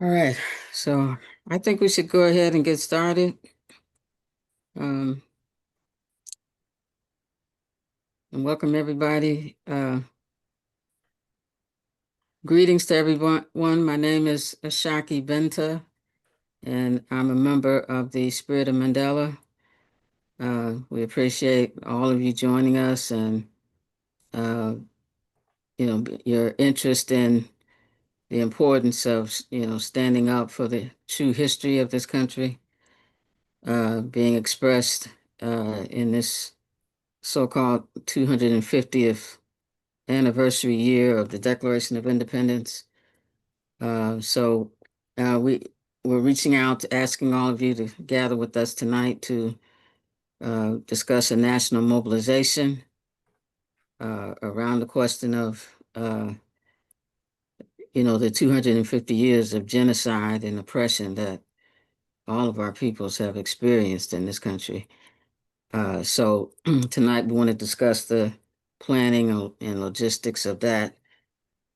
All right, so I think we should go ahead and get started. And welcome everybody. Greetings to everyone. My name is Ashaki Binta, and I'm a member of the Spirit of Mandela. We appreciate all of you joining us and your interest in the importance of standing up for the true history of this country, being expressed in this so-called 250th anniversary year of the Declaration of Independence. So we're reaching out, asking all of you to gather with us tonight to discuss a national mobilization around the question of the 250 years of genocide and oppression that all of our peoples have experienced in this country. So tonight we want to discuss the planning and logistics of that.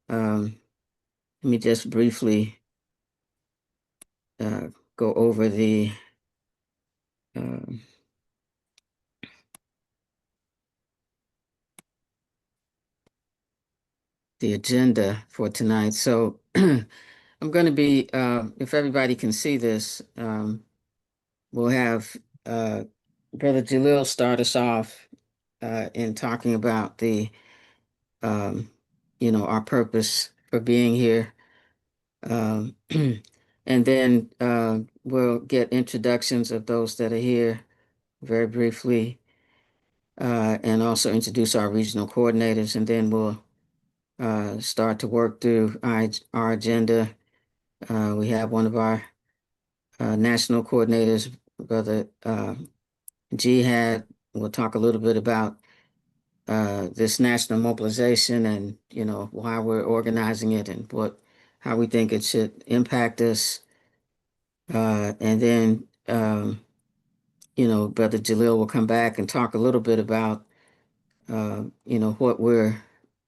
Let me just briefly go over uh, the agenda for tonight. So I'm going to be, if everybody can see this, we'll have Brother Jalil start us off in talking about our purpose for being here. And then we'll get introductions of those that are here very briefly, and also introduce our regional coordinators, and then we'll start to work through our agenda. We have one of our national coordinators, Brother Jihad. We'll talk a little bit about this national mobilization and, why we're organizing it and how we think it should impact us. And then, Brother Jalil will come back and talk a little bit about, what we're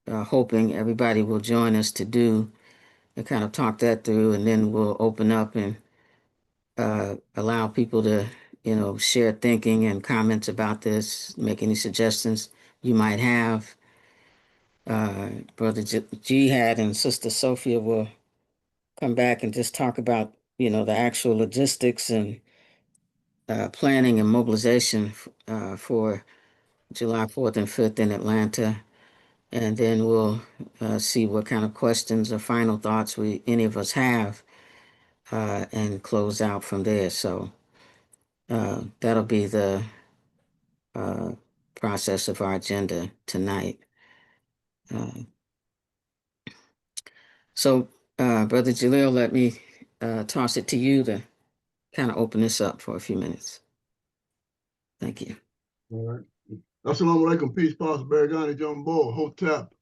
hoping everybody will join us to do and kind of talk that through. And then we'll open up and allow people to, share thinking and comments about this, make any suggestions you might have. Brother Jihad and Sister Sophia will come back and just talk about, the actual logistics and planning and mobilization for July 4th and 5th in Atlanta. And then we'll see what kind of questions or final thoughts any of us have and close out from there. So that'll be the uh, process of our agenda tonight. Uh, so, Brother Jalil, let me toss it to you to kind of open this up for a few minutes. Thank you. All right. Assalamu alaikum, peace, prosperity, Jumbo, Hotep,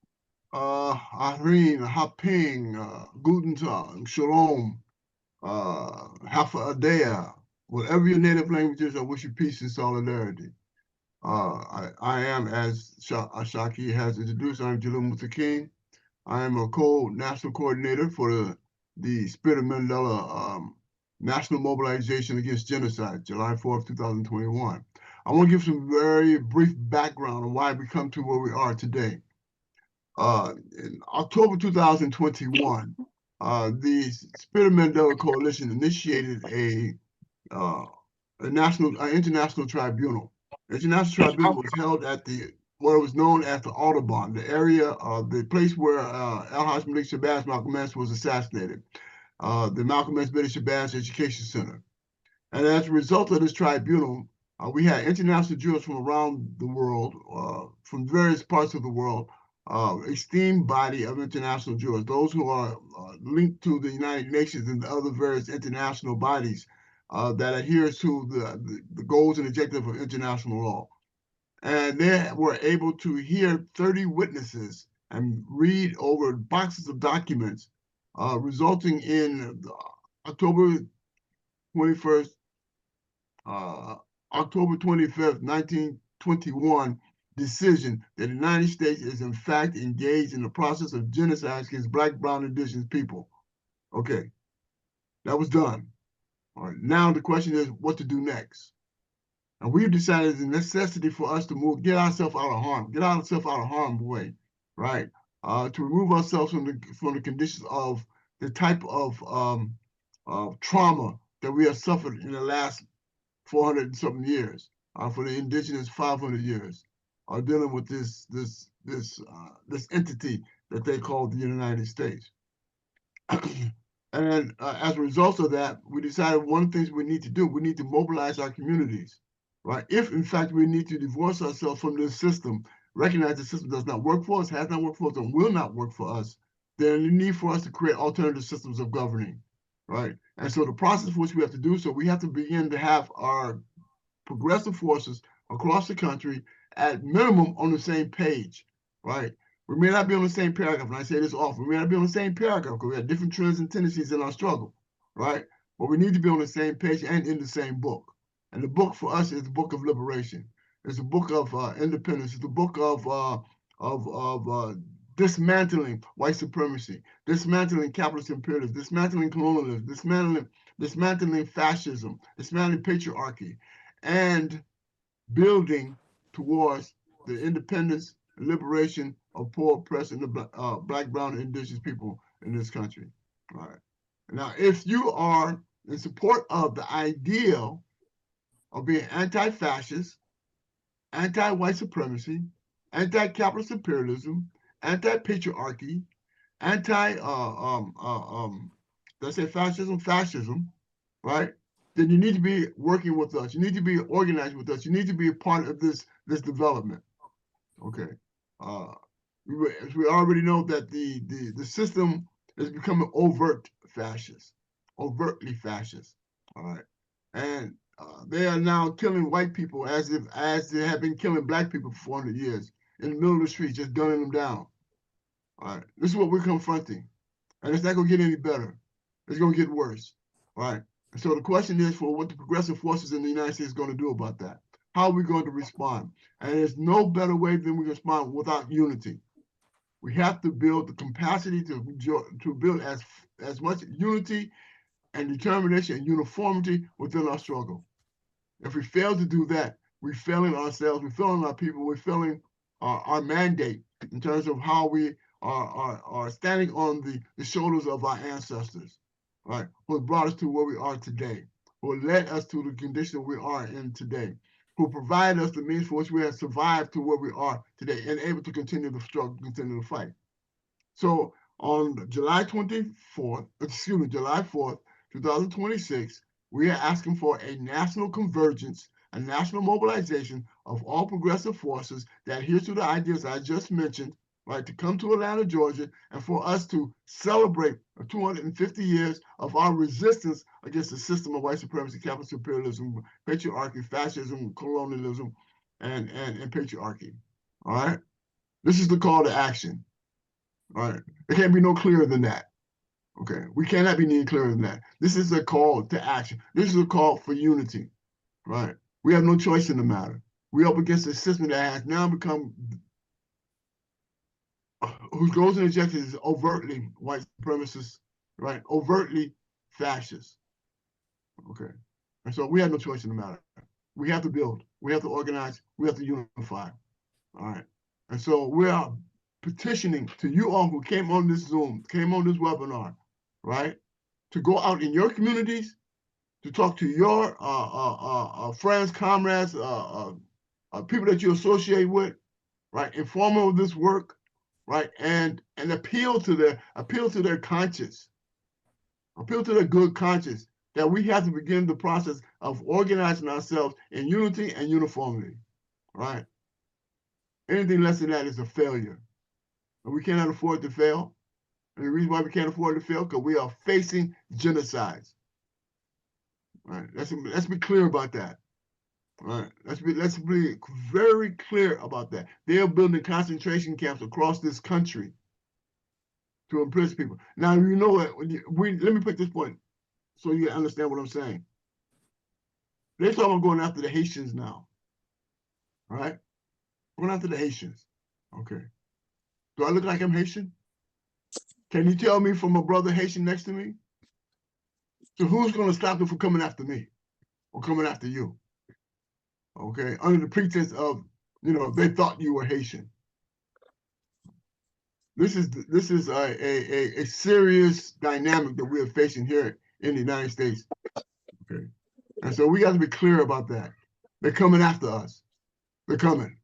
Ahrin, Haping, Guten Tag, Shalom, Hafa Adea, whatever your native language is, I wish you peace and solidarity. I am, as Ashaki has introduced, I'm Jalil Muntaqim. I am a co-national coordinator for the Spirit of Mandela National Mobilization Against Genocides, July 4th, 2021. I want to give some very brief background on why we come to where we are today. In October 2021, the Spirit of Mandela Coalition initiated a international tribunal. The international tribunal was held at what was known as the Audubon, the area, the place where Al-Haj Malik Shabazz Malcolm X was assassinated, the Malcolm X Betty Shabazz Education Center. And as a result of this tribunal, we had international jurors from around the world, from various parts of the world, esteemed body of international jurors, those who are linked to the United Nations and the other various international bodies that adheres to the goals and objectives of international law. And they were able to hear 30 witnesses and read over boxes of documents, resulting in October 21st, October 25th, 1921 decision that the United States is in fact engaged in the process of genocide against Black, Brown, Indigenous people. Okay. That was done. All right. Now the question is what to do next. And we've decided the necessity for us to move, get ourselves out of harm's way, right? To remove ourselves from the conditions of the type of trauma that we have suffered in the last 400 and something years, for the indigenous 500 years, are dealing with this entity that they call the United States. And as a result of that, we decided one of the things we need to do, we need to mobilize our communities, right? If, in fact, we need to divorce ourselves from this system, recognize the system does not work for us, has not worked for us, and will not work for us, then the need for us to create alternative systems of governing, right? And so the process for which we have to do so, we have to begin to have our progressive forces across the country at minimum on the same page, right? We may not be on the same paragraph, and I say this often, we may not be on the same paragraph because we have different trends and tendencies in our struggle, right? But we need to be on the same page and in the same book. And the book for us is the book of liberation. It's a book of independence. It's the book of dismantling white supremacy, dismantling capitalist imperialism, dismantling colonialism, dismantling fascism, dismantling patriarchy, and building towards the independence and liberation of poor, oppressed, and the black, brown, and indigenous people in this country. All right. Now, if you are in support of the ideal of being anti-fascist, anti-white supremacy, anti-capitalist imperialism, anti-patriarchy, let's say fascism, right? Then you need to be working with us. You need to be organized with us. You need to be a part of this development. Okay. We already know that the system is becoming overtly fascist. All right, and they are now killing white people as they have been killing black people for 400 years in the middle of the street, just gunning them down. All right, this is what we're confronting, and it's not going to get any better. It's going to get worse. All right. And so the question is for what the progressive forces in the United States are going to do about that. How are we going to respond? And there's no better way than we respond without unity. We have to build the capacity to build as much unity and determination and uniformity within our struggle. If we fail to do that, we're failing ourselves, we're failing our people, we're failing our mandate in terms of how we are standing on the shoulders of our ancestors, right? Who brought us to where we are today, who led us to the condition we are in today, who provide us the means for which we have survived to where we are today and able to continue the struggle, continue the fight. So on July 4th, 2026, we are asking for a national convergence, a national mobilization of all progressive forces that adhere to the ideas I just mentioned, right, to come to Atlanta, Georgia, and for us to celebrate 250 years of our resistance against the system of white supremacy, capitalist imperialism, patriarchy, fascism, colonialism, and patriarchy. All right? This is the call to action. All right? It can't be no clearer than that. Okay, we cannot be any clearer than that. This is a call to action. This is a call for unity, right? We have no choice in the matter. We're up against a system that has now become, whose goals and objectives is overtly white supremacist, right? Overtly fascist. Okay, and so we have no choice in the matter. We have to build. We have to organize. We have to unify. All right, and so we are petitioning to you all who came on this Zoom, came on this webinar, right? To go out in your communities, to talk to your friends, comrades, people that you associate with, right? Inform them of this work, right? And appeal to their conscience, appeal to their good conscience that we have to begin the process of organizing ourselves in unity and uniformity, right? Anything less than that is a failure. And we cannot afford to fail. And the reason why we can't afford to fail, because we are facing genocides. Right. Let's be clear about that. Right. Let's be very clear about that. They are building concentration camps across this country to imprison people. Now you know what? Let me put this point so you understand what I'm saying. They're talking about going after the Haitians now. All right, going after the Haitians. Okay. Do I look like I'm Haitian? Can you tell me from a brother Haitian next to me? So who's going to stop them from coming after me or coming after you? Okay, under the pretense of, they thought you were Haitian. This is a serious dynamic that we're facing here in the United States. Okay, and so we got to be clear about that. They're coming after us. They're coming.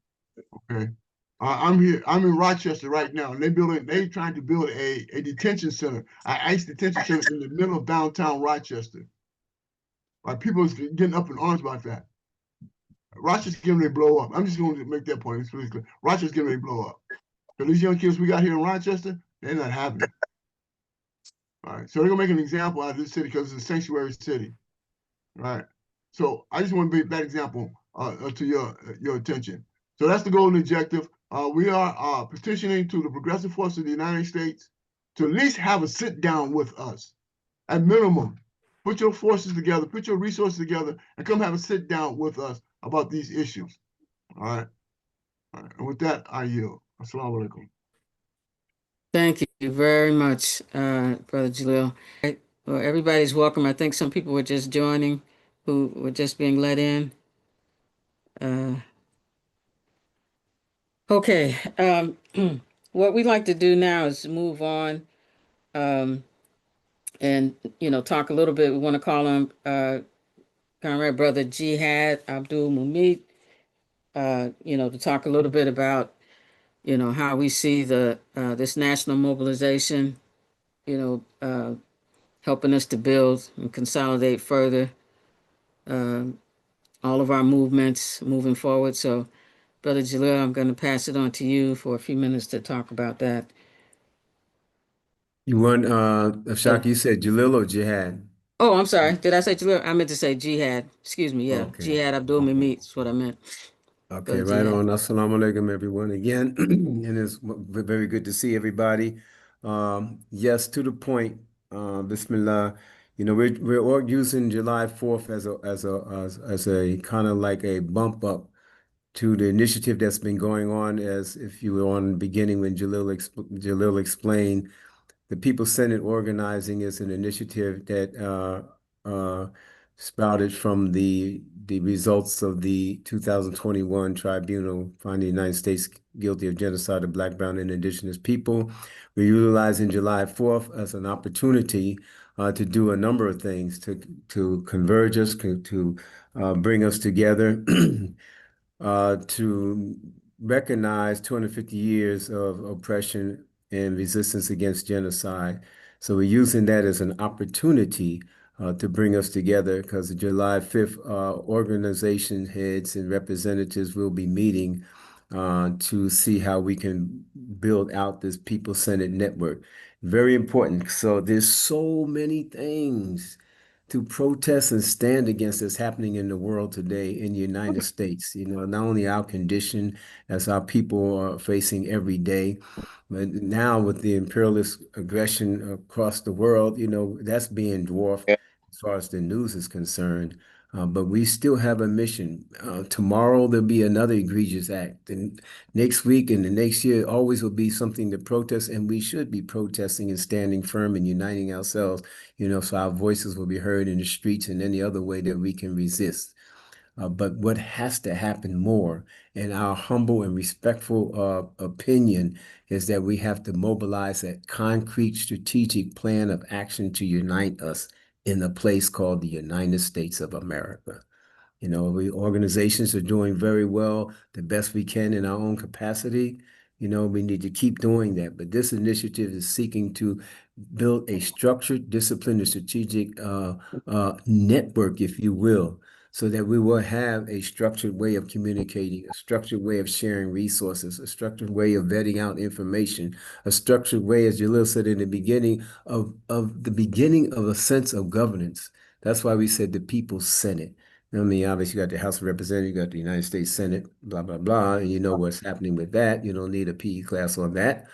Okay, I'm here. I'm in Rochester right now, and they're trying to build a detention center, an ICE detention center in the middle of downtown Rochester. Like people is getting up in arms about that. Rochester's getting ready to blow up. I'm just going to make that point. It's really clear. Rochester's getting ready to blow up. So these young kids we got here in Rochester, they're not having it. All right. So they're gonna make an example out of this city because it's a sanctuary city. All right. So I just want to make that example to your attention. So that's the golden objective. We are petitioning to the progressive force of the United States to at least have a sit down with us. At minimum, put your forces together, put your resources together, and come have a sit down with us about these issues. All right. All right. And with that, I yield. Assalamu alaikum. Thank you very much, Brother Jalil. Right. Well, everybody's welcome. I think some people were just joining who were just being let in. Uh, okay. What we'd like to do now is move on and, talk a little bit. We want to call on Comrade Brother Jihad Abdulmumit, to talk a little bit about, how we see the this national mobilization, you know, uh, helping us to build and consolidate further all of our movements moving forward. So, Brother Jalil, I'm going to pass it on to you for a few minutes to talk about that. You want So, Ashaki, you said Jalil or Jihad? oh, I'm sorry. Did I say Jalil? I meant to say Jihad. Excuse me. Yeah, Okay. Jihad Okay. Abdulmumit is what I meant. Okay, Brother right Jihad. on. Assalamu alaikum, everyone, again. And it's very good to see everybody. Yes, to the point, Bismillah. We're all using July 4th as a kind of like a bump up to the initiative that's been going on, as if you were on the beginning when Jalil explained. The People's Senate organizing is an initiative that sprouted from the results of the 2021 tribunal finding the United States guilty of genocide of Black, Brown, and Indigenous people. We're utilizing July 4th as an opportunity to do a number of things to converge us, to bring us together, to recognize 250 years of oppression and resistance against genocide. So we're using that as an opportunity to bring us together, because July 5th, organization heads and representatives will be meeting to see how we can build out this people-centered network. Very important. So there's so many things to protest and stand against that's happening in the world today in the United States. Not only our condition as our people are facing every day, but now with the imperialist aggression across the world, that's being dwarfed as far as the news is concerned. But we still have a mission. Tomorrow there'll be another egregious act. And next week and the next year always will be something to protest, and we should be protesting and standing firm and uniting ourselves, so our voices will be heard in the streets and any other way that we can resist. But what has to happen more, in our humble and respectful opinion, is that we have to mobilize a concrete strategic plan of action to unite us in a place called the United States of America. We organizations are doing very well, the best we can in our own capacity. We need to keep doing that. But this initiative is seeking to build a structured, disciplined, and strategic network, if you will, so that we will have a structured way of communicating, a structured way of sharing resources, a structured way of vetting out information, a structured way, as Jalil said in the beginning, of the beginning of a sense of governance. That's why we said the People's Senate. Obviously, you got the House of Representatives, you got the United States Senate, blah, blah, blah, and you know what's happening with that. You don't need a PE class on that.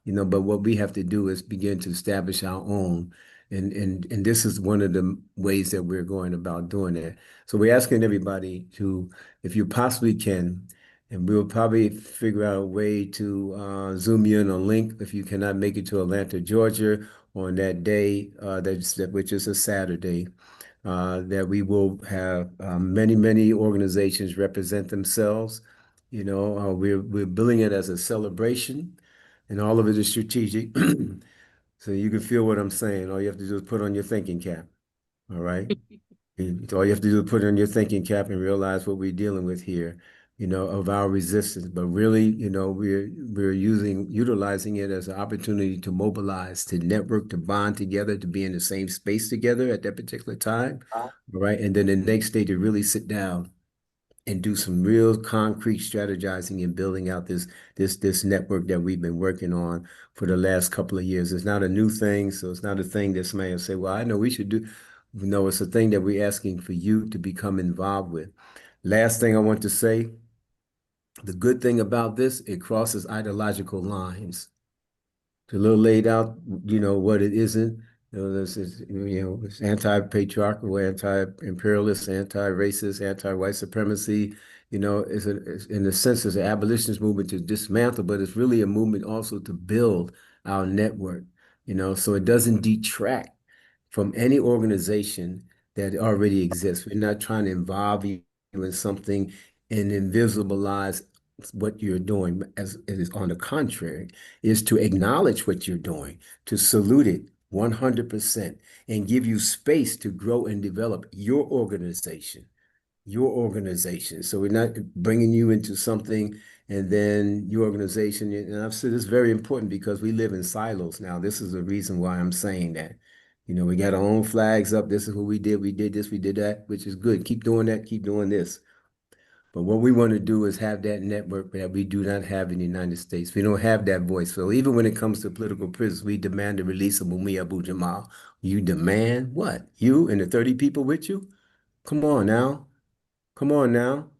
But what we have to do is begin to establish our own. And this is one of the ways that we're going about doing that. So we're asking everybody to, if you possibly can, And we'll probably figure out a way to zoom you in on link if you cannot make it to Atlanta, Georgia on that day, which is a Saturday, that we will have many, many organizations represent themselves. We're billing it as a celebration, and all of it is strategic. So you can feel what I'm saying. All you have to do is put on your thinking cap. All right. All you have to do is put on your thinking cap and realize what we're dealing with here, of our resistance. But really, we're utilizing it as an opportunity to mobilize, to network, to bond together, to be in the same space together at that particular time. All right. And then the next day to really sit down and do some real concrete strategizing and building out this network that we've been working on for the last couple of years. It's not a new thing, so it's not a thing that somebody will say, "Well, I know we should do." No, it's a thing that we're asking for you to become involved with. Last thing I want to say, the good thing about this, it crosses ideological lines. It's a little laid out, what it isn't. It's anti-patriarchal, anti-imperialist, anti-racist, anti-white supremacy. In a sense, it's an abolitionist movement to dismantle, but it's really a movement also to build our network, so it doesn't detract from any organization that already exists. We're not trying to involve you in something and invisibilize what you're doing. As it is, on the contrary, is to acknowledge what you're doing, to salute it 100%, and give you space to grow and develop your organization. So we're not bringing you into something and then your organization. And I've said it's very important because we live in silos now. This is the reason why I'm saying that. We got our own flags up. This is what we did. We did this, we did that, which is good. Keep doing that, keep doing this. But what we want to do is have that network that we do not have in the United States. We don't have that voice. So even when it comes to political prisoners, we demand the release of Mumia Abu Jamal. You demand what? You and the 30 people with you? Come on now. Come on now.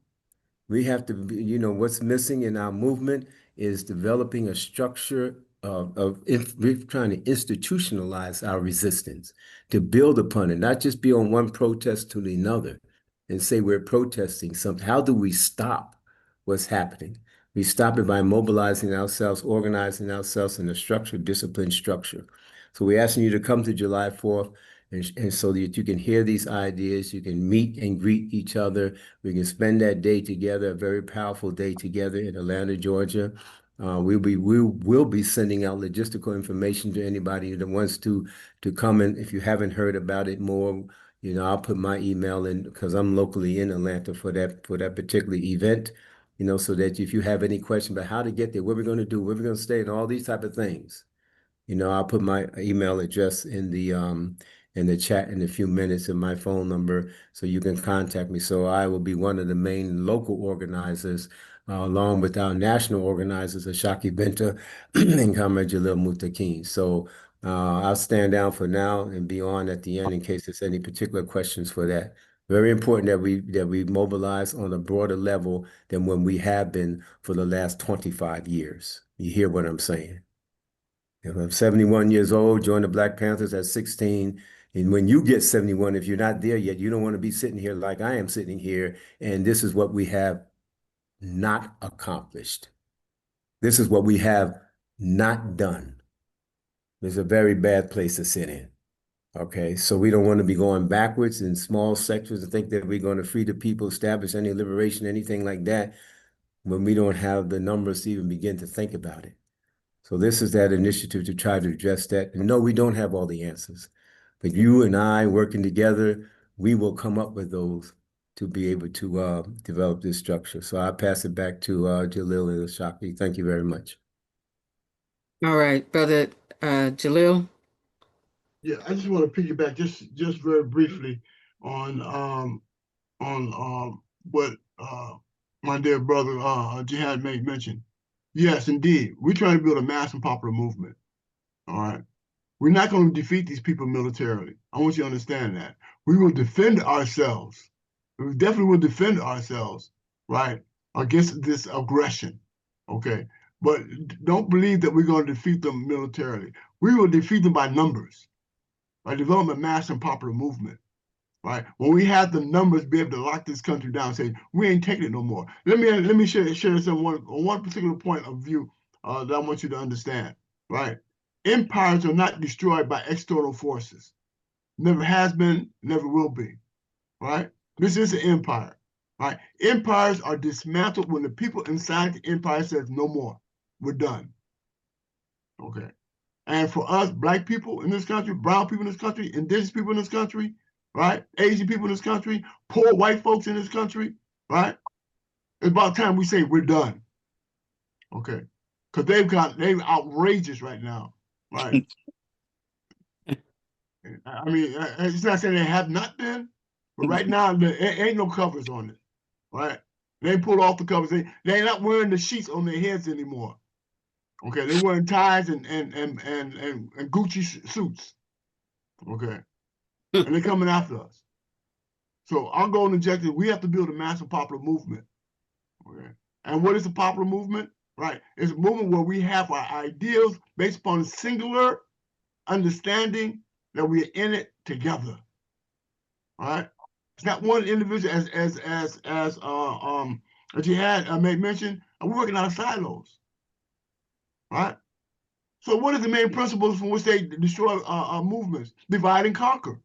We have to be, what's missing in our movement is developing a structure we're trying to institutionalize our resistance, to build upon it, not just be on one protest to another and say we're protesting something. How do we stop what's happening? We stop it by mobilizing ourselves, organizing ourselves in a structured, disciplined structure. So we're asking you to come to July 4th, and so that you can hear these ideas, you can meet and greet each other. We can spend that day together, a very powerful day together in Atlanta, Georgia. We will be sending out logistical information to anybody that wants to come in. If you haven't heard about it more, I'll put my email in because I'm locally in Atlanta for that particular event. So that if you have any question about how to get there, what we're going to do, where we're going to stay, and all these type of things, I'll put my email address in the chat in a few minutes, and my phone number, so you can contact me. So I will be one of the main local organizers, along with our national organizers, Ashaki Binta and Comrade Jalil Muntaqim. So I'll stand down for now and be on at the end in case there's any particular questions for that. Very important that we mobilize on a broader level than when we have been for the last 25 years. You hear what I'm saying? I'm 71 years old, joined the Black Panthers at 16. And when you get 71, if you're not there yet, you don't want to be sitting here like I am sitting here. And this is what we have not accomplished. This is what we have not done. It's a very bad place to sit in. Okay, so we don't want to be going backwards in small sectors and think that we're going to free the people, establish any liberation, anything like that, when we don't have the numbers to even begin to think about it. So this is that initiative to try to address that. And no, we don't have all the answers, but you and I working together, we will come up with those to be able to develop this structure. So I'll pass it back to Jalil and Ashaki. Thank you very much. All right, Brother Jalil. Yeah, I just want to piggyback just very briefly on what my dear brother Jihad made mention. Yes, indeed, we're trying to build a mass and popular movement. All right, we're not going to defeat these people militarily. I want you to understand that. We will defend ourselves. We definitely will defend ourselves, right, against this aggression. Okay, but don't believe that we're going to defeat them militarily. We will defeat them by numbers, by developing a mass and popular movement. right? When we have the numbers, be able to lock this country down, say we ain't taking it no more. Let me share some one particular point of view that I want you to understand, right? Empires are not destroyed by external forces. Never has been, never will be, right? This is an empire, right? Empires are dismantled when the people inside the empire says no more, we're done, okay? And for us, black people in this country, brown people in this country, indigenous people in this country, right? Asian people in this country, poor white folks in this country, right? It's about time we say we're done, okay? Because they're outrageous right now, right? I mean, it's not saying they have not been, but right now there ain't no covers on it, right? They pulled off the covers. They're not wearing the sheets on their heads anymore. Okay, they're wearing ties and Gucci suits. Okay, and they're coming after us. So our goal and objective, we have to build a massive popular movement. Okay, and what is a popular movement? Right, it's a movement where we have our ideals based upon singular understanding that we're in it together. All right, it's not one individual as Jihad made mention. We're working out of silos. Right. So what is the main principles from which they destroy movements? Divide and conquer.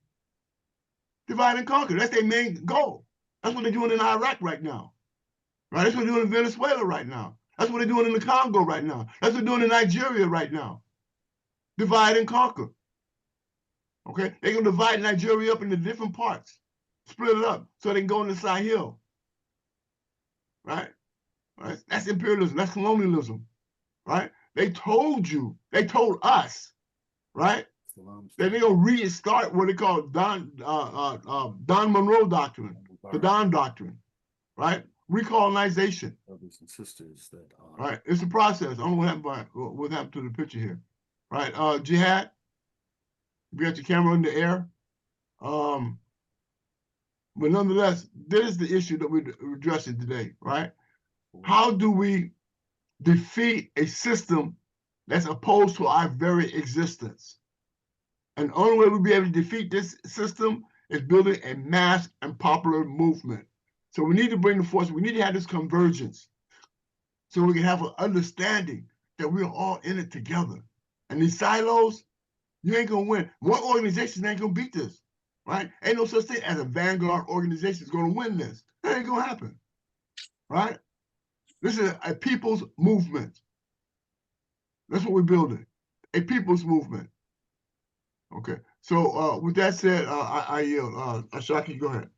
Divide and conquer. That's their main goal. That's what they're doing in Iraq right now. Right? That's what they're doing in Venezuela right now. That's what they're doing in the Congo right now. That's what they're doing in Nigeria right now. Divide and conquer. Okay? They're going to divide Nigeria up into different parts. Split it up so they can go into Sahel. Right? Right? That's imperialism. That's colonialism. Right? They told us, right? Then they're gonna restart what they call Don Monroe Doctrine, the Don Doctrine, right? Recolonization. Brothers and sisters that right. It's a process. I don't know what happened to the picture here. Right. Jihad, you got your camera in the air. But nonetheless, this is the issue that we're addressing today, right? How do we defeat a system that's opposed to our very existence? And the only way we'll be able to defeat this system is building a mass and popular movement. So we need to bring the force, we need to have this convergence so we can have an understanding that we're all in it together. And these silos, you ain't gonna win. One organization ain't gonna beat this, right? Ain't no such thing as a vanguard organization is gonna win this. That ain't gonna happen, right? This is a people's movement. That's what we're building, a people's movement. Okay, so with that said, I yield. Ashaki, go ahead.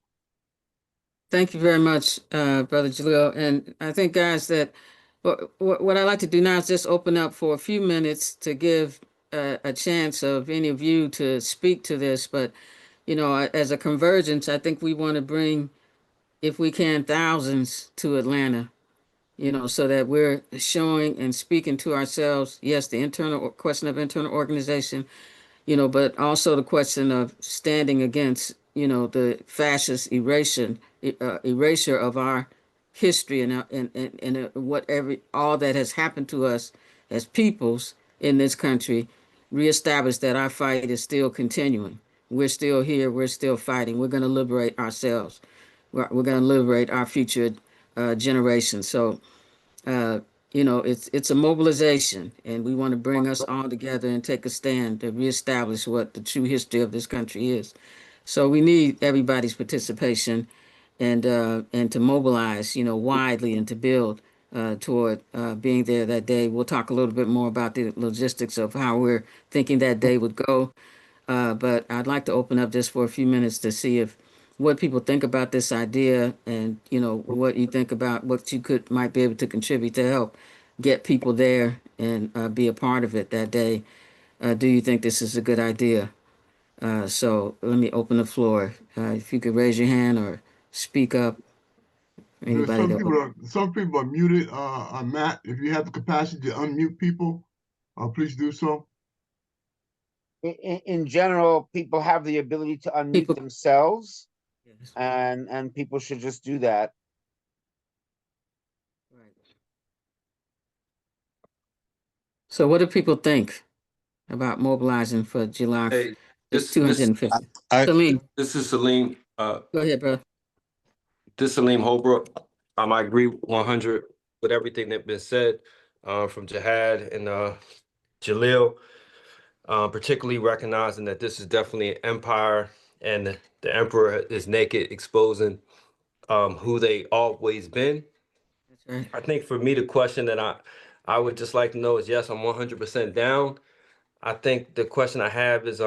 Thank you very much, Brother Jalil. And I think, guys, that what I'd like to do now is just open up for a few minutes to give a chance of any of you to speak to this. But, you know, as a convergence, I think we want to bring, if we can, thousands to Atlanta, you know, so that we're showing and speaking to ourselves, yes, the internal question of internal organization, you know, but also the question of standing against, you know, the fascist erasure of our history and all that has happened to us as peoples in this country, reestablish that our fight is still continuing. We're still here. We're still fighting. We're going to liberate ourselves. We're going to liberate our future generations. So, you know, it's a mobilization, and we want to bring us all together and take a stand to reestablish what the true history of this country is. So we need everybody's participation, and to mobilize, you know, widely and to build toward being there that day. We'll talk a little bit more about the logistics of how we're thinking that day would go. But I'd like to open up just for a few minutes to see if what people think about this idea, and you know what you think about what you might be able to contribute to help get people there and be a part of it that day. Do you think this is a good idea? So let me open the floor. If you could raise your hand or speak up. Anybody Some people are muted. Matt, if you have the capacity to unmute people, please do so. In general, people have the ability to unmute themselves, yes. and people should just do that. Right. So what do people think about mobilizing for July 250? This is Salim. Go ahead, bro. This is Salim Holbrook. I agree 100 with everything that's been said from Jihad and Jalil, particularly recognizing that this is definitely an empire and the emperor is naked, exposing who they always been. That's right. I think for me, the question that I would just like to know is, yes, I'm 100% down. I think the question I have is,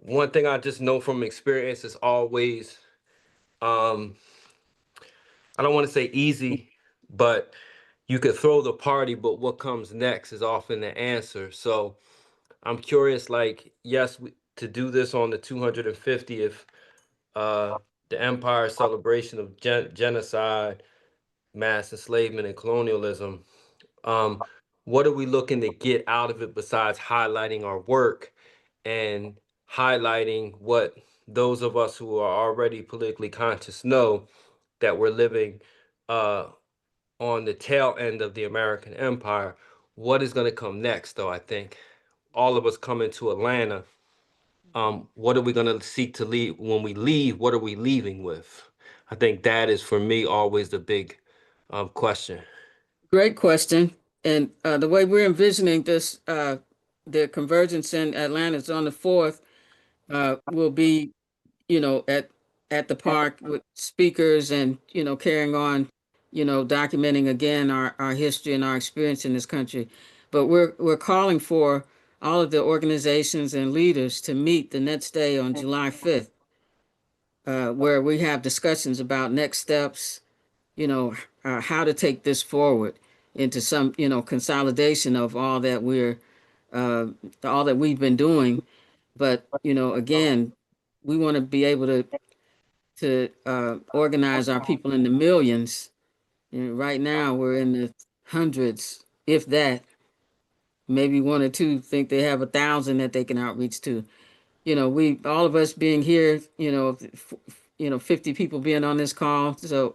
one thing I just know from experience is always, I don't want to say easy, but you could throw the party, but what comes next is often the answer. So I'm curious, like, yes, to do this on the 250th, the empire celebration of genocide, mass enslavement, and colonialism. Um, what are we looking to get out of it besides highlighting our work and highlighting what those of us who are already politically conscious know, that we're living on the tail end of the American empire? What is going to come next, though? I think all of us coming to Atlanta, what are we going to seek to leave when we leave? What are we leaving with? I think that is, for me, always the big question. Great question. And the way we're envisioning this, the convergence in Atlanta is on the 4th, will be, at the park with speakers and, carrying on, documenting again our history and our experience in this country. But we're calling for all of the organizations and leaders to meet the next day on July 5th, where we have discussions about next steps, how to take this forward into some, consolidation of all that we've been doing. But, again, we want to be able to organize our people in the millions. Right now, we're in the hundreds, if that. Maybe one or two think they have 1,000 that they can outreach to. We all of us being here, 50 people being on this call. So,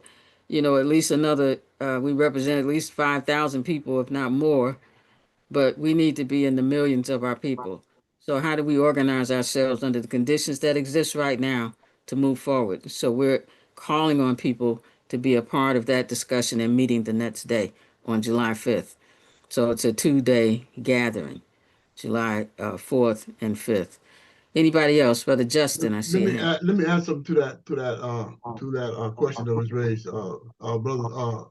at least another, we represent at least 5,000 people, if not more. But we need to be in the millions of our people. So how do we organize ourselves under the conditions that exist right now to move forward? So we're calling on people to be a part of that discussion and meeting the next day on July 5th. So it's a 2-day gathering, July 4th and 5th. Anybody else? Brother Justin, I see a hand. Let me add something to that question that was raised, brother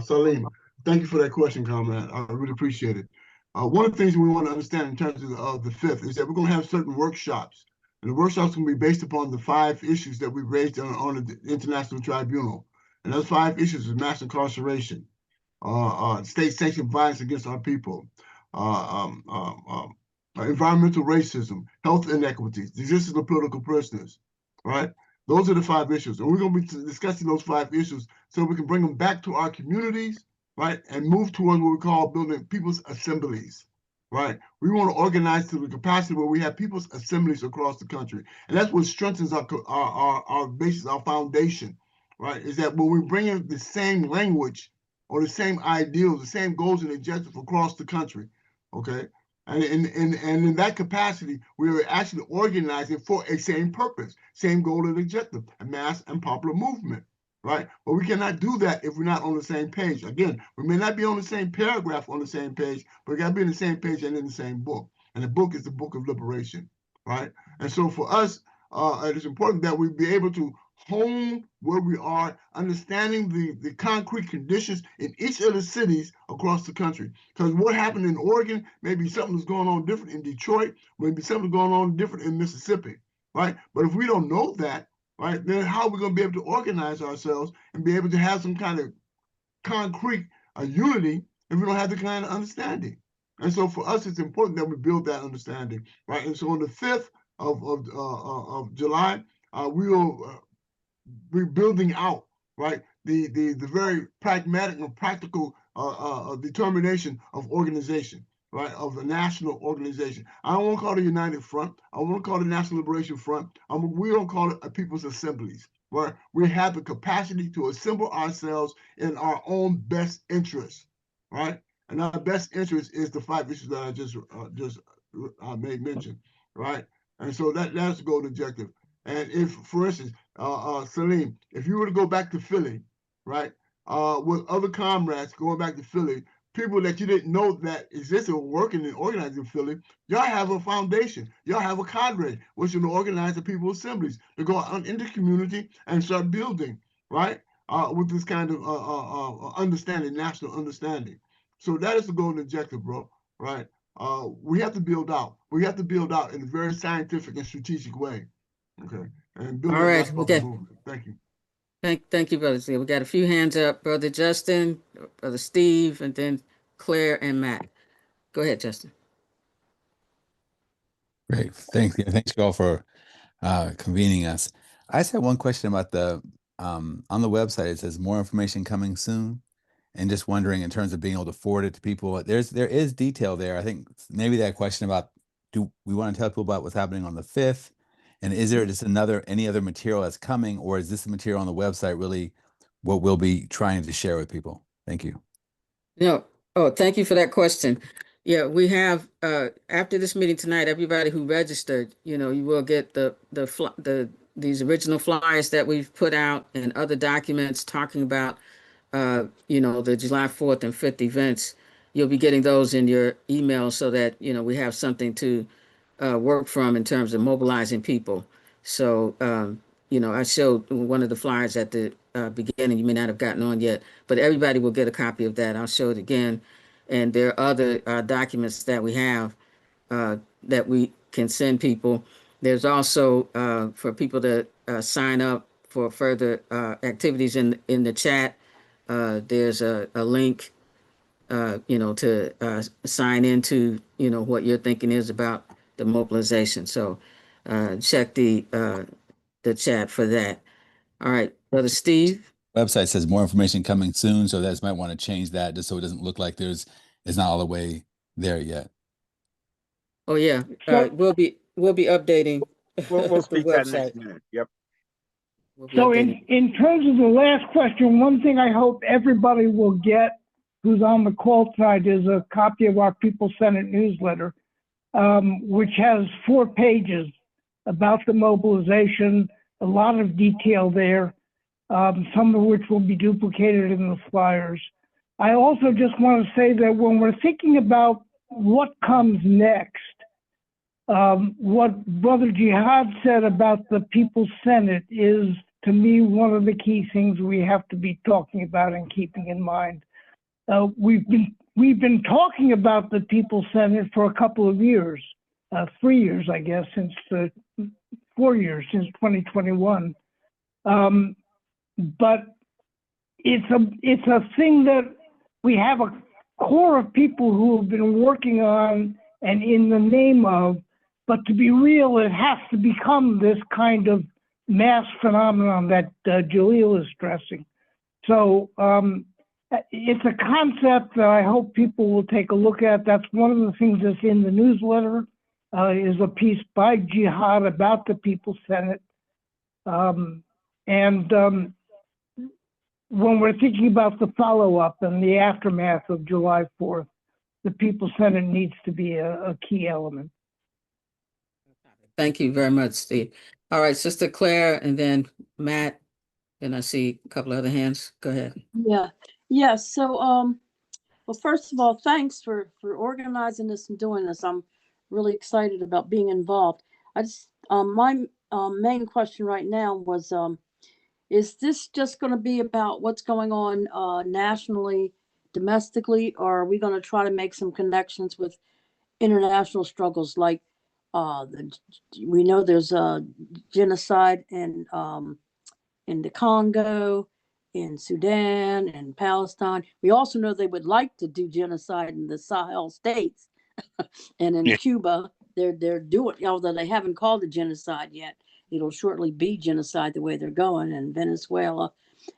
Salim. Thank you for that question, comrade. I really appreciate it. One of the things we want to understand in terms of the 5th is that we're going to have certain workshops, and the workshops are going to be based upon the 5 issues that we raised on the International Tribunal. And those 5 issues is mass incarceration, state-sanctioned violence against our people, environmental racism, health inequities, the existence of political prisoners, right? Those are the 5 issues. And we're going to be discussing those 5 issues so we can bring them back to our communities, right? And move towards what we call building people's assemblies, right? We want to organize to the capacity where we have people's assemblies across the country. And that's what strengthens our basis, our foundation, right? Is that when we bring in the same language or the same ideals, the same goals and objectives across the country, okay? And in that capacity, we are actually organizing for a same purpose, same goal and objective, a mass and popular movement, right? But we cannot do that if we're not on the same page. Again, we may not be on the same paragraph on the same page, but we got to be on the same page and in the same book. And the book is the book of liberation, right? And so for us, it is important that we be able to hone where we are, understanding the concrete conditions in each of the cities across the country. Because what happened in Oregon, maybe something that's going on different in Detroit, maybe something going on different in Mississippi, right? But if we don't know that, right, then how are we going to be able to organize ourselves and be able to have some kind of concrete unity if we don't have the kind of understanding? And so for us, it's important that we build that understanding, right? And so on the 5th of July, we will we're building out, right, the very pragmatic and practical determination of organization, right, of a national organization. I don't want to call it a united front. I want to call it a National Liberation Front. We don't call it a people's assemblies, right? We have the capacity to assemble ourselves in our own best interest, right? And our best interest is the 5 issues that I just made mention, right? And so that's the goal and objective. And if, for instance, Salim, if you were to go back to Philly, right, with other comrades going back to Philly, people that you didn't know that existed or working and organizing in Philly, y'all have a foundation. Y'all have a cadre, which will organize the people assemblies to go out into the community and start building, right, with this kind of understanding, national understanding. So that is the golden objective, bro, right? We have to build out. We have to build out in a very scientific and strategic way. Okay. And build All that right, national movement. Thank you. Thank you, Brother Steve. We got a few hands up, Brother Justin, Brother Steve, and then Claire and Matt. Go ahead, Justin. Great. Thanks. Yeah, thanks you all for convening us. I just had one question about the on the website. It says more information coming soon, and just wondering in terms of being able to forward it to people. There is detail there. I think maybe that question about do we want to tell people about what's happening on the 5th, and is there just any other material that's coming, or is this the material on the website really what we'll be trying to share with people? Thank you. Thank you for that question. Yeah, we have after this meeting tonight, everybody who registered, you will get these original flyers that we've put out and other documents talking about the July 4th and 5th events. You'll be getting those in your email so that we have something to work from in terms of mobilizing people. So I showed one of the flyers at the beginning. You may not have gotten on yet, but everybody will get a copy of that. I'll show it again. And there are other documents that we have that we can send people. There's also for people to sign up for further activities in the chat. There's a link, to sign into, what your thinking is about the mobilization. So check the chat for that. All right, Brother Steve. Website says more information coming soon, so that's might want to change that just so it doesn't look like it's not all the way there yet. Oh yeah, we'll be updating We'll speak the that website. next minute. Yep. So in terms of the last question, one thing I hope everybody will get who's on the call tonight is a copy of our People's Senate newsletter, which has 4 pages about the mobilization, a lot of detail there, some of which will be duplicated in the flyers. I also just want to say that when we're thinking about what comes next, what Brother Jihad said about the People's Senate is, to me, one of the key things we have to be talking about and keeping in mind. We've been talking about the People's Senate for a couple of years, 3 years, I guess, since 4 years, since 2021. But it's a thing that we have a core of people who have been working on and in the name of, but to be real, it has to become this kind of mass phenomenon that Jalil is stressing. So it's a concept that I hope people will take a look at. That's one of the things that's in the newsletter, is a piece by Jihad about the People's Senate. When we're thinking about the follow-up and the aftermath of July 4th, the People's Senate needs to be a key element. Thank you very much, Steve. All right, Sister Claire, and then Matt, and I see a couple other hands. Go ahead. Yeah. So, well, first of all, thanks for organizing this and doing this. I'm really excited about being involved. I just, my main question right now was, is this just going to be about what's going on nationally, domestically, or are we going to try to make some connections with international struggles like we know there's a genocide in the Congo, in Sudan, and Palestine. We also know they would like to do genocide in the Sahel states, and in Cuba they're doing, although they haven't called it genocide yet. It'll shortly be genocide the way they're going in Venezuela,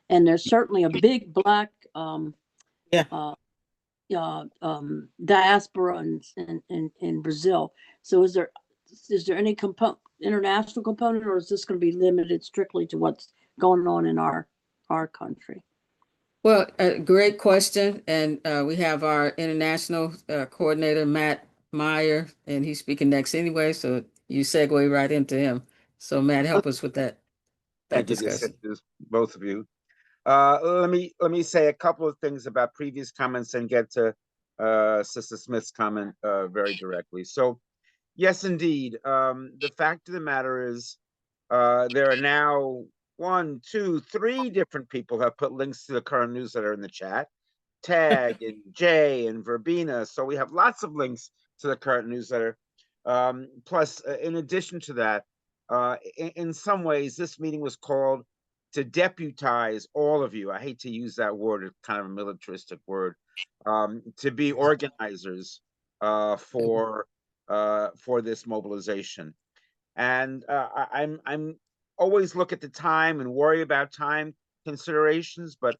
and there's certainly a big black diaspora in Brazil. So is there any international component, or is this going to be limited strictly to what's going on in our country? Well, great question. And we have our international coordinator, Meyer, and he's speaking next anyway. So you segue right into him. So Matt, help us with that Thank you, dear discussion. sisters, both of you. Let me say a couple of things about previous comments and get to Sister Smith's comment very directly. So, yes, indeed. The fact of the matter is, there are now 1, 2, 3 different people have put links to the current newsletter in the chat. Tag and Jay and Verbena. So we have lots of links to the current newsletter. Plus, in addition to that, in some ways, this meeting was called to deputize all of you. I hate to use that word; it's kind of a militaristic word. To be organizers for this mobilization. And I'm always look at the time and worry about time considerations, but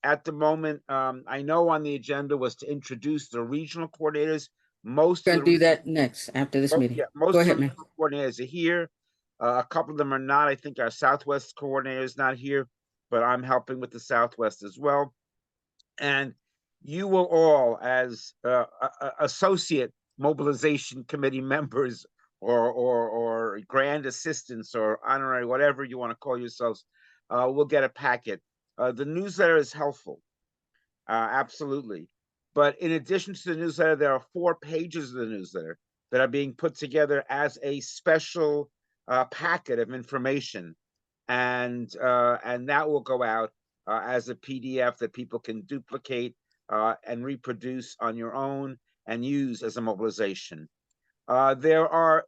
at the moment, I know on the agenda was to introduce the regional coordinators. Most We're of gonna the do that next after this meeting. yeah, Go most of ahead, the man. regional coordinators are here. A couple of them are not. I think our Southwest coordinator is not here, but I'm helping with the Southwest as well. And you will all, as associate mobilization committee members or grand assistants or honorary, whatever you want to call yourselves, will get a packet. The newsletter is helpful, absolutely. But in addition to the newsletter, there are 4 pages of the newsletter that are being put together as a special packet of information, and that will go out as a PDF that people can duplicate and reproduce on your own and use as a mobilization. There are,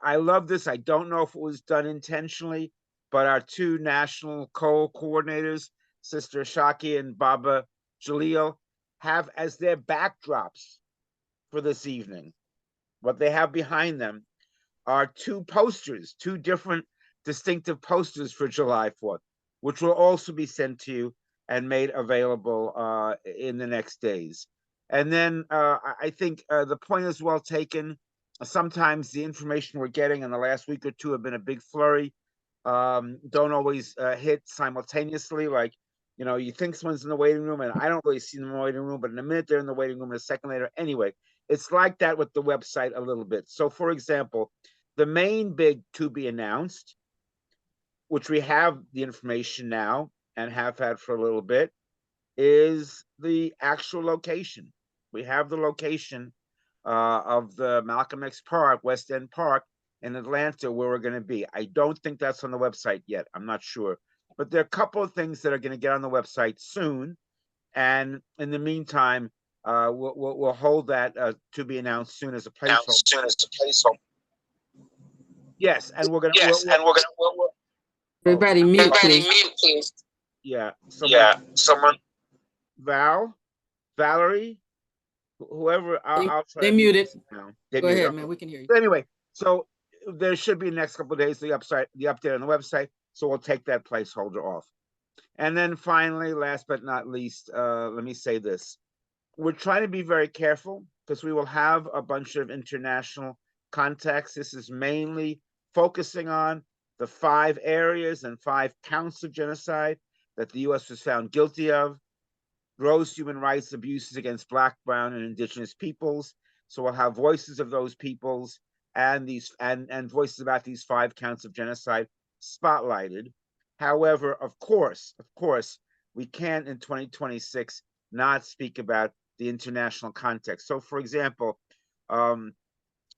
I love this. I don't know if it was done intentionally, but our 2 national co-coordinators, Sister Ashaki and Baba Jalil, have as their backdrops for this evening. What they have behind them are 2 posters, 2 different distinctive posters for July 4th, which will also be sent to you and made available in the next days. And then I think the point is well taken. Sometimes the information we're getting in the last week or 2 have been a big flurry, don't always hit simultaneously. Like, you know, you think someone's in the waiting room, and I don't really see them in the waiting room, but in a minute they're in the waiting room, and a second later. Anyway, it's like that with the website a little bit. So, for example, the main big to be announced, which we have the information now and have had for a little bit, is the actual location. We have the location of the Malcolm X Park, West End Park in Atlanta, where we're going to be. I don't think that's on the website yet. I'm not sure. But there are a couple of things that are going to get on the website soon. And in the meantime, we'll hold that to be announced soon as a placeholder. Yes, and we're gonna. Everybody mute, please. Yeah, someone. Valerie, whoever. I'll try. They muted. Now. Go ahead, man. We can hear you. But anyway, so there should be the next couple of days the update on the website. So we'll take that placeholder off. And then finally, last but not least, let me say this. We're trying to be very careful because we will have a bunch of international contacts. This is mainly focusing on the 5 areas and 5 counts of genocide that the U.S. was found guilty of, gross human rights abuses against Black, Brown, and Indigenous peoples. So we'll have voices of those peoples and these and voices about these 5 counts of genocide spotlighted. However, of course, we can't in 2026 not speak about the international context. So, for example, one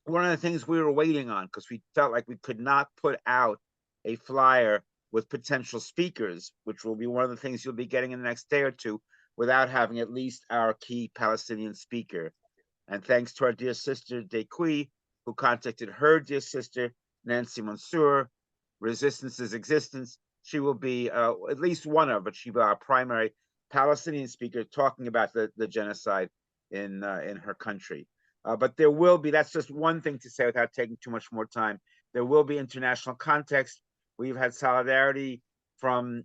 of the things we were waiting on, because we felt like we could not put out a flyer with potential speakers, which will be one of the things you'll be getting in the next day or 2, without having at least our key Palestinian speaker. And thanks to our dear sister dequi, who contacted her dear sister Nancy Mansour, Resistance's Existence, she will be at least one of, but she'll be our primary Palestinian speaker talking about the genocide in her country. But there will be, that's just one thing to say without taking too much more time. There will be international context. We've had solidarity from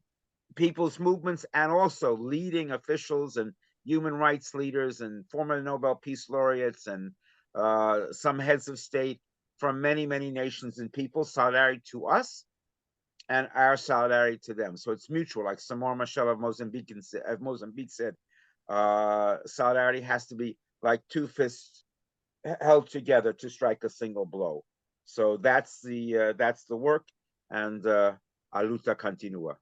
people's movements and also leading officials and human rights leaders and former Nobel Peace Laureates and some heads of state from many, many nations and people, solidarity to us and our solidarity to them. So it's mutual, like Samora Machel of Mozambique said, solidarity has to be like 2 fists held together to strike a single blow. So that's the work. and a luta continua.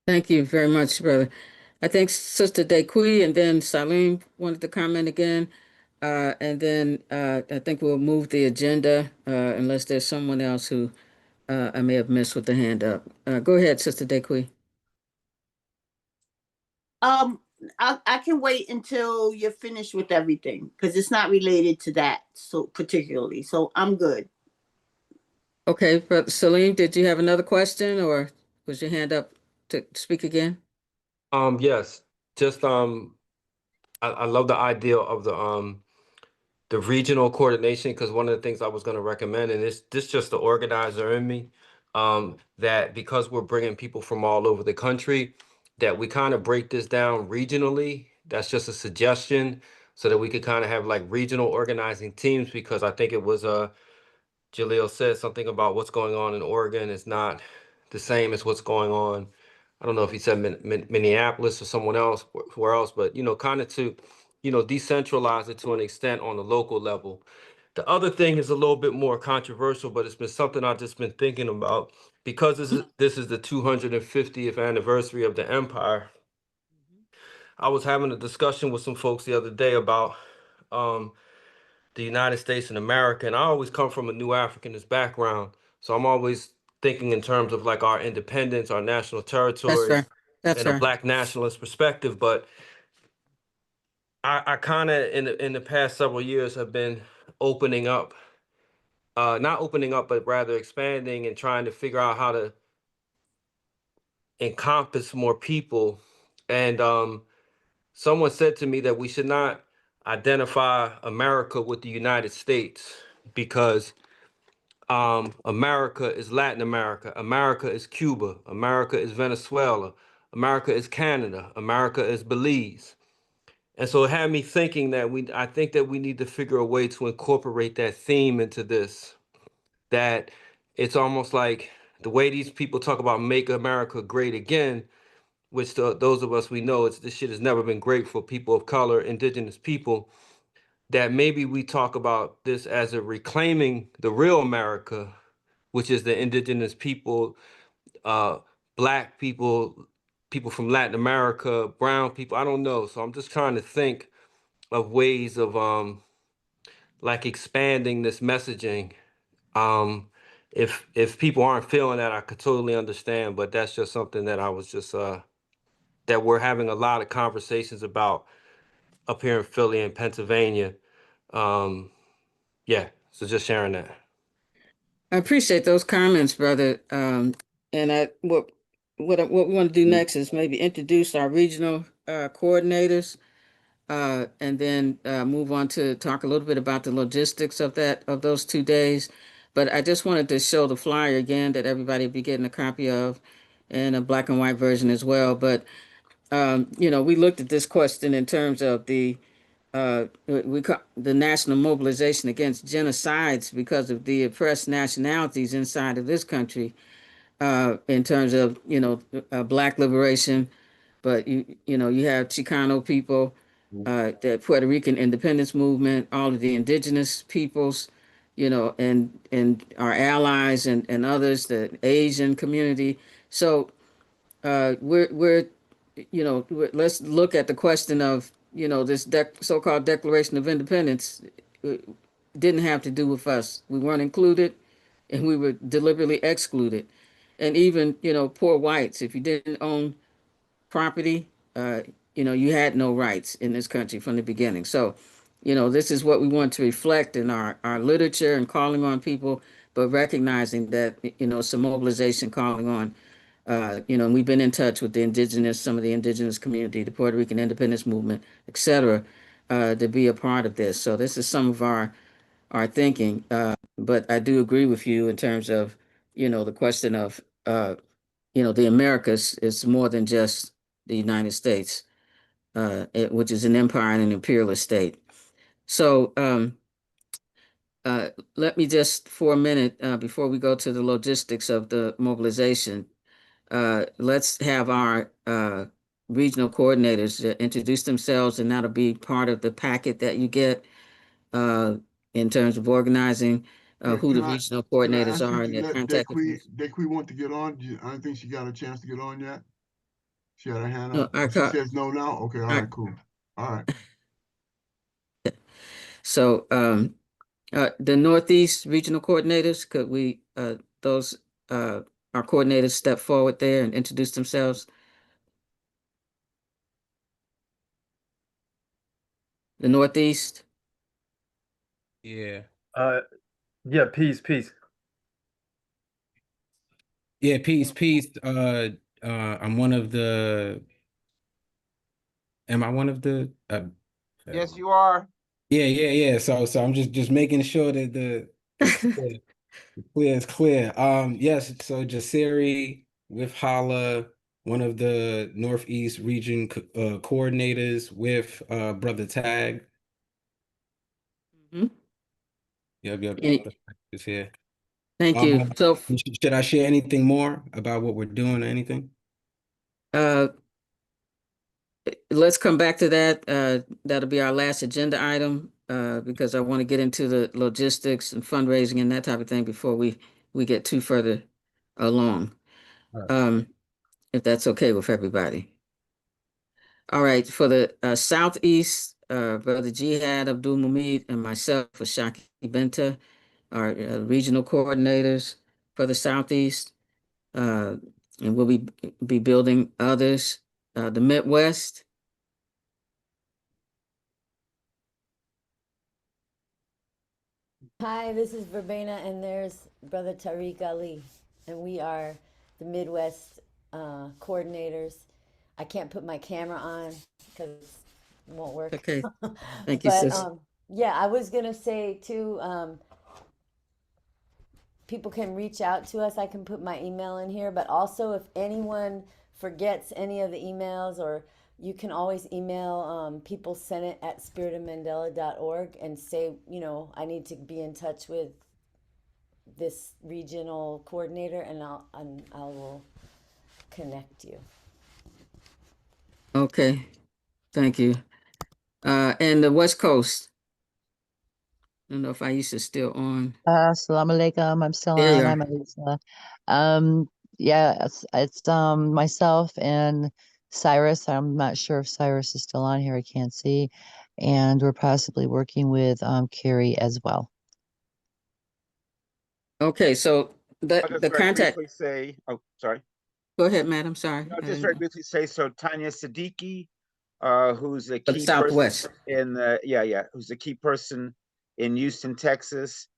Thank you very much, brother. I think Sister Dequi and then Salim wanted to comment again. And then I think we'll move the agenda unless there's someone else who I may have missed with the hand up. Go ahead, Sister Dequi. I can wait until you're finished with everything because it's not related to that so particularly. So I'm good. Okay, but Salim, did you have another question or was your hand up to speak again? Yes, just I love the idea of the regional coordination, because one of the things I was going to recommend, and this just the organizer in me, that because we're bringing people from all over the country, that we kind of break this down regionally. That's just a suggestion, so that we could kind of have like regional organizing teams, because I think it was Jalil said something about what's going on in Oregon is not the same as what's going on. I don't know if he said Minneapolis or someone else, where else, but kind of to, decentralize it to an extent on the local level. The other thing is a little bit more controversial, but it's been something I've just been thinking about, because this is the 250th anniversary of the empire. I was having a discussion with some folks the other day about the United States and America, and I always come from a New Africanist background, so I'm always thinking in terms of like our independence, our national That's territories, fair. That's and a fair. Black nationalist perspective. But I kind of in the past several years have been opening up, not opening up, but rather expanding and trying to figure out how to encompass more people. And someone said to me that we should not identify America with the United States, because America is Latin America, America is Cuba, America is Venezuela, America is Canada, America is Belize. And so it had me thinking that I think that we need to figure a way to incorporate that theme into this, that it's almost like the way these people talk about make America great again, which those of us we know this shit has never been great for people of color, indigenous people, that maybe we talk about this as a reclaiming the real America, which is the indigenous people, Black people, people from Latin America, brown people, I don't know. So I'm just trying to think of ways of like expanding this messaging. If people aren't feeling that, I could totally understand, but that's just something that I was just that we're having a lot of conversations about up here in Philly and Pennsylvania. Yeah, so just sharing that. I appreciate those comments, brother. And what we want to do next is maybe introduce our regional coordinators, and then move on to talk a little bit about the logistics of those 2 days. But I just wanted to show the flyer again that everybody be getting a copy of, and a black and white version as well. But we looked at this question in terms of the National Mobilization Against Genocides, because of the oppressed nationalities inside of this country, in terms of Black liberation. But you have Chicano people, the Puerto Rican independence movement, all of the indigenous peoples, and our allies and others, the Asian community. So let's look at the question of this so-called Declaration of Independence. Didn't have to do with us. We weren't included, and we were deliberately excluded. And even poor whites, if you didn't own property, you had no rights in this country from the beginning. So this is what we want to reflect in our literature and calling on people, but recognizing that some mobilization calling on. And we've been in touch with some of the indigenous community, the Puerto Rican independence movement, et cetera, to be a part of this. So this is some of our thinking. But I do agree with you in terms of, the question of, the Americas is more than just the United States, which is an empire and an imperialist state. So let me just, for a minute, before we go to the logistics of the mobilization, let's have our regional coordinators introduce themselves, and that'll be part of the packet that you get in terms of organizing. who the Can I regional can I coordinators ask you are to and their let contact information. Dequi want to get on? I don't think she got a chance to get on yet. She had her hand No, up. Oh, she says no now. Okay, all I right, cool. All right. so the Northeast regional coordinators, could we those our coordinators step forward there and introduce themselves? The Northeast. Yeah. Yeah, peace. Yeah, peace. I'm one of the, am I one of the, Yes, you are. yeah. So I'm just making sure that it's clear. Clear is clear. Yes, so Jasiri with HOLLA, one of the Northeast region coordinators with Brother Tag. Mhm. Yep. Any- Is here. Thank you. So Should I share anything more about what we're doing or anything? uh, let's come back to that. That'll be our last agenda item because I want to get into the logistics and fundraising and that type of thing before we get too further along. All right. If that's okay with everybody. All right, for the Southeast, Brother Jihad Abdulmumit and myself, Ashaki Binta, are regional coordinators for the Southeast. And we'll be building others. The Midwest. Hi, this is Verbena, and there's Brother Tariq Ali, and we are the Midwest coordinators. I can't put my camera on because it won't work. Okay, thank you, But sis. yeah, I was gonna say too, people can reach out to us. I can put my email in here, but also if anyone forgets any of the emails, or you can always email peoplesenate@spiritofmandela.org and say, I need to be in touch with this regional coordinator, and I will connect you. Okay, thank you. And the West Coast. I don't know if Aisha is still on. Assalamu alaikum. I'm still There you on. are. I'm Elisa. Yeah, it's myself and Cyrus. I'm not sure if Cyrus is still on here. I can't see. And we're possibly working with Carrie as well. Okay, so I'll just the very contact. briefly say, oh, sorry. Go ahead, madam. Sorry. I'll just very briefly say, so Tanya Siddiqui, who's a For the key Southwest. person in who's a key person in Houston, Texas.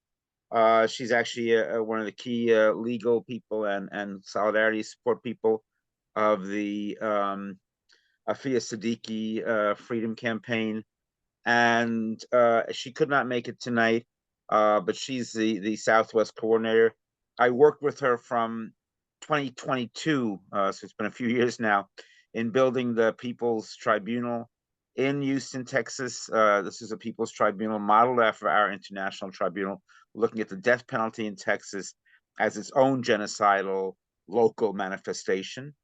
She's actually one of the key legal people and solidarity support people of the Afia Siddiqui Freedom Campaign. And she could not make it tonight, but she's the Southwest coordinator. I worked with her from 2022, so it's been a few years now, in building the People's Tribunal in Houston, Texas. This is a People's Tribunal modeled after our international tribunal, looking at the death penalty in Texas as its own genocidal local manifestation.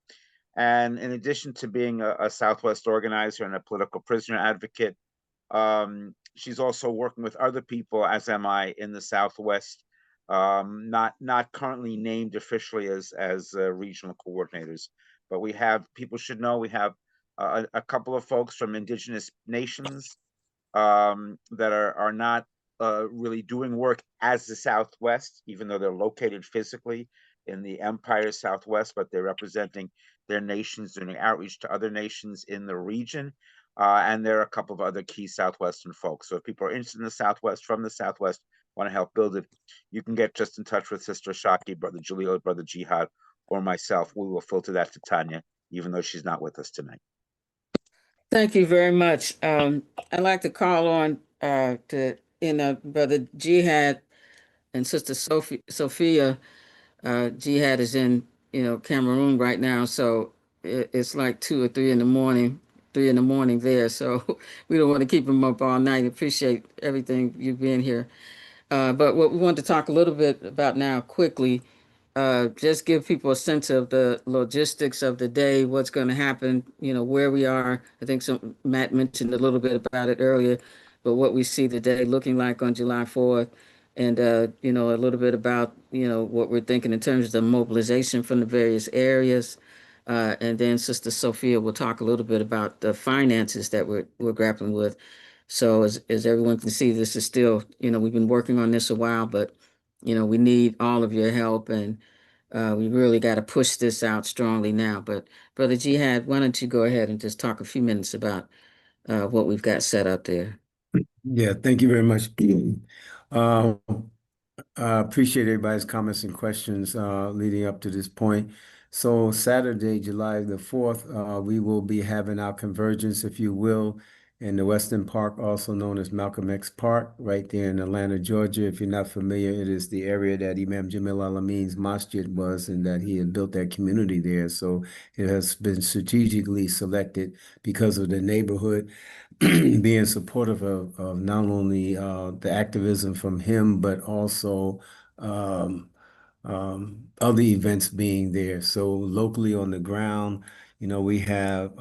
And in addition to being a Southwest organizer and a political prisoner advocate, she's also working with other people, as am I, in the Southwest, not currently named officially as regional coordinators. But we have, people should know, we have a couple of folks from indigenous nations that are not really doing work as the Southwest, even though they're located physically in the Empire Southwest, but they're representing their nations, doing outreach to other nations in the region. And there are a couple of other key Southwestern folks. So if people are interested in the Southwest, from the Southwest, want to help build it, you can get just in touch with Sister Ashaki, Brother Jalil, Brother Jihad, or myself. We will filter that to Tanya, even though she's not with us tonight. Thank you very much. I'd like to call on Brother Jihad and Sister Sophia. Jihad is in Cameroon right now, so it's like 2 or 3 in the morning. 3 in the morning there, so we don't want to keep him up all night. Appreciate everything you being here. But what we want to talk a little bit about now quickly, just give people a sense of the logistics of the day, what's going to happen, where we are. I think Matt mentioned a little bit about it earlier, but what we see the day looking like on July 4th. and you know, a little bit about, you know, what we're thinking in terms of the mobilization from the various areas. And then Sister Sophia will talk a little bit about the finances that we're grappling with. So as everyone can see, this is still, you know, we've been working on this a while, but you know, we need all of your help, and we really got to push this out strongly now. But Brother Jihad, why don't you go ahead and just talk a few minutes about what we've got set up there? Yeah, thank you very much. Uh, I appreciate everybody's comments and questions leading up to this point. So Saturday, July the 4th, we will be having our convergence, if you will, in the Western Park, also known as Malcolm X Park, right there in Atlanta, Georgia. If you're not familiar, it is the area that Imam Jamil Al-Amin's masjid was, and that he had built that community there. So it has been strategically selected because of the neighborhood being supportive of not only the activism from him, but also um, other events being there. So locally on the ground, you know, we have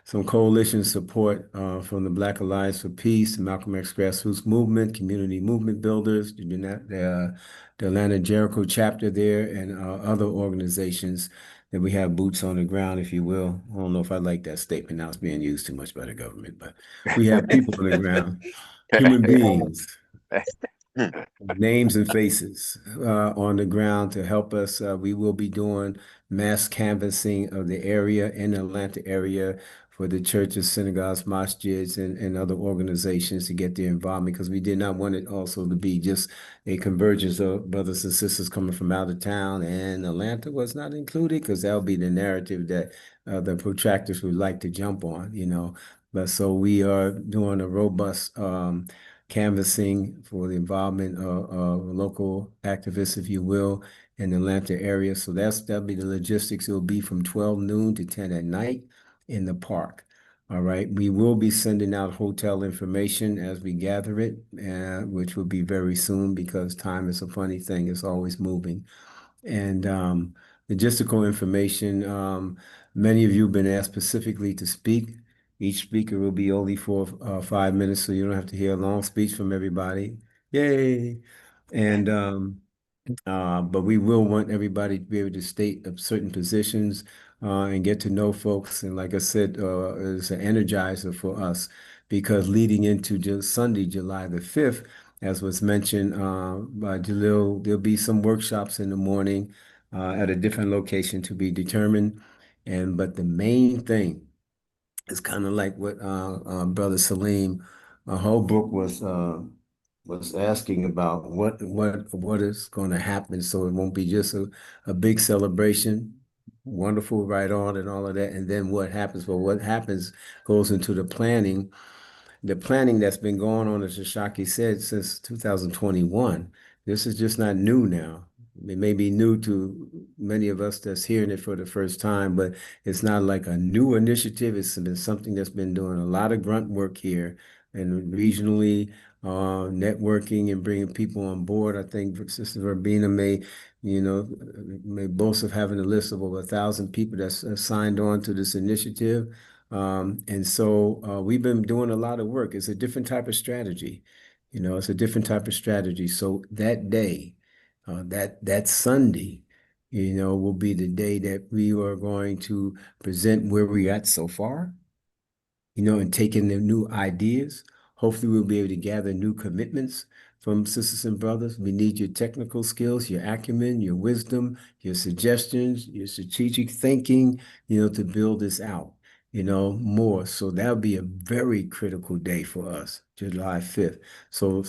some coalition support from the Black Alliance for Peace, the Malcolm X Grassroots Movement, Community Movement Builders, the Atlanta Jericho chapter there, and other organizations that we have boots on the ground, if you will. I don't know if I like that statement. Now it's being used too much by the government, but we have people on the ground, human beings, names and faces on the ground to help us. We will be doing mass canvassing of the area in the Atlanta area for the churches, synagogues, masjids, and other organizations to get their involvement, because we did not want it also to be just a convergence of brothers and sisters coming from out of town, and Atlanta was not included, because that'll be the narrative that the protractors would like to jump on, you know. But so we are doing a robust canvassing for the involvement of local activists, if you will, in the Atlanta area. So that'll be the logistics. It'll be from 12 noon to 10 at night in the park. All right. We will be sending out hotel information as we gather it, which will be very soon, because time is a funny thing. It's always moving. And logistical information, many of you have been asked specifically to speak. Each speaker will be only for 5 minutes, so you don't have to hear a long speech from everybody. Yay! And but we will want everybody to be able to state certain positions and get to know folks. And like I said, it's an energizer for us, because leading into just Sunday, July the 5th, as was mentioned by Jalil, there'll be some workshops in the morning at a different location to be determined. But the main thing is kind of like what Brother Salim Holbrook was asking about, what is going to happen, so it won't be just a big celebration, wonderful, right on, and all of that, and then what happens. Well, what happens goes into the planning that's been going on, as Ashaki said, since 2021. This is just not new now. It may be new to many of us that's hearing it for the first time, but it's not like a new initiative. It's been something that's been doing a lot of grunt work here, and regionally networking and bringing people on board. I think Sister Verbena may boast of having a list of over 1,000 people that's signed on to this initiative. And so we've been doing a lot of work. It's a different type of strategy. You know, it's a different type of strategy. So that day, that Sunday, you know, will be the day that we are going to present where we're at so far, you know, and taking the new ideas. Hopefully, we'll be able to gather new commitments from sisters and brothers. We need your technical skills, your acumen, your wisdom, your suggestions, your strategic thinking, you know, to build this out, you know, more. So that'll be a very critical day for us, July 5th. So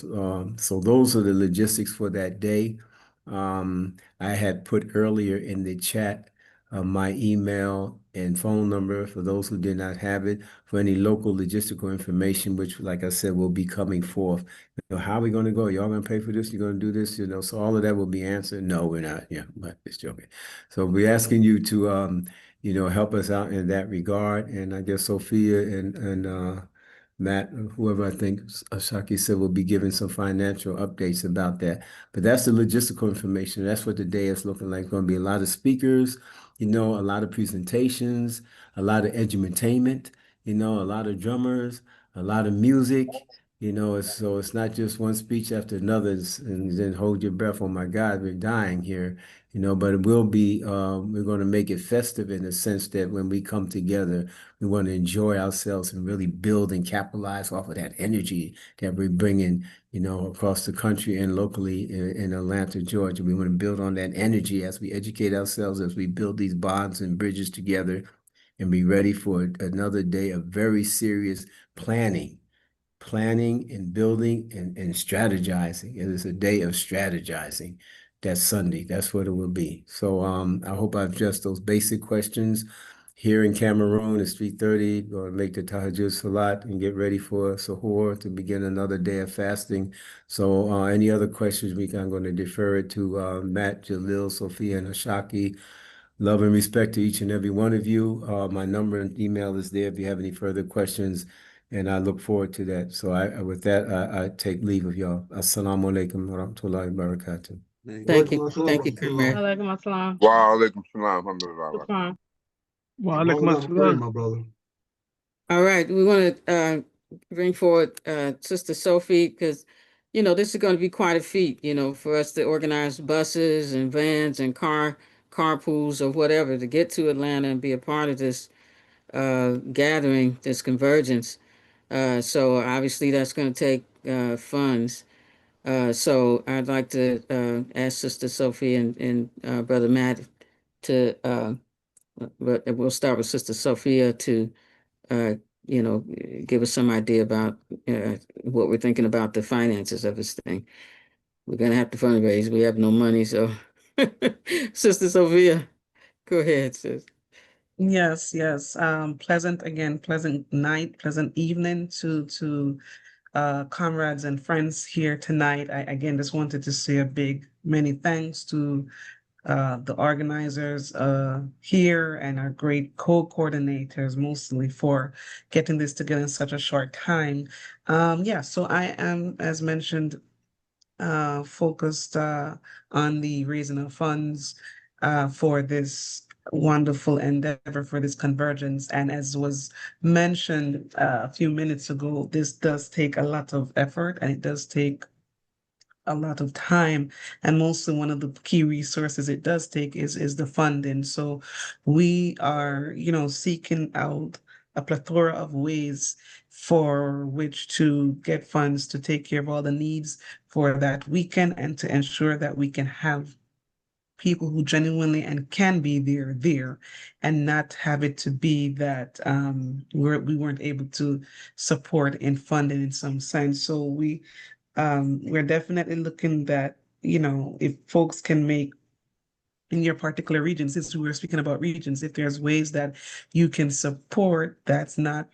those are the logistics for that day. I had put earlier in the chat my email and phone number for those who did not have it, for any local logistical information, which, like I said, will be coming forth. You know, how are we going to go? Y'all going to pay for this? You're going to do this? You know, so all of that will be answered. No, we're not. Yeah, but just joking. So we're asking you to, you know, help us out in that regard. And I guess Sophia and Matt, whoever I think Ashaki said, will be giving some financial updates about that. But that's the logistical information. That's what the day is looking like. Going to be a lot of speakers, you know, a lot of presentations, a lot of edutainment, you know, a lot of drummers, a lot of music, So it's not just one speech after another and then hold your breath. Oh my God, we're dying here, but it will be, we're going to make it festive in the sense that when we come together, we want to enjoy ourselves and really build and capitalize off of that energy that we're bringing, across the country and locally in Atlanta, Georgia. We want to build on that energy as we educate ourselves, as we build these bonds and bridges together and be ready for another day of very serious planning and building and strategizing. It is a day of strategizing. That's Sunday. That's what it will be. So I hope I've addressed those basic questions. Here in Cameroon, it's 3:30. Going to make the Tahajjud Salat and get ready for Sahur to begin another day of fasting. So any other questions, I'm going to defer it to Matt, Jalil, Sophia, and Ashaki. Love and respect to each and every one of you. My number and email is there if you have any further questions, and I look forward to that. So with that, I take leave of y'all. Assalamu alaikum wa rahmatullahi wa barakatuh. Thank you. Thank you, Premier. Alaikum assalam. Wa alaikum salam. Alhamdulillah. Fine. Wa alaikum assalam. My brother. All right, we want to bring forward Sister Sophie because, this is going to be quite a feat, for us to organize buses and vans and carpools or whatever to get to Atlanta and be a part of this gathering, this convergence. So obviously that's going to take funds. So I'd like to ask Sister Sophie and Brother Matt to, but we'll start with Sister Sophia to, give us some idea about what we're thinking about the finances of this thing. We're going to have to fundraise. We have no money, so Sister Sophia, go ahead, sis. Yes. Pleasant night, pleasant evening to comrades and friends here tonight. I again just wanted to say a big many thanks to the organizers here and our great co-coordinators mostly for getting this together in such a short time. So I am, as mentioned, focused on the raising of funds for this wonderful endeavor, for this convergence. And as was mentioned a few minutes ago, this does take a lot of effort and it does take a lot of time, and mostly one of the key resources it does take is the funding. So we are, seeking out a plethora of ways for which to get funds to take care of all the needs for that weekend and to ensure that we can have people who genuinely and can be there and not have it to be that we weren't able to support in funding in some sense. So we're definitely looking that, if folks can make in your particular region, since we were speaking about regions, if there's ways that you can support, that's not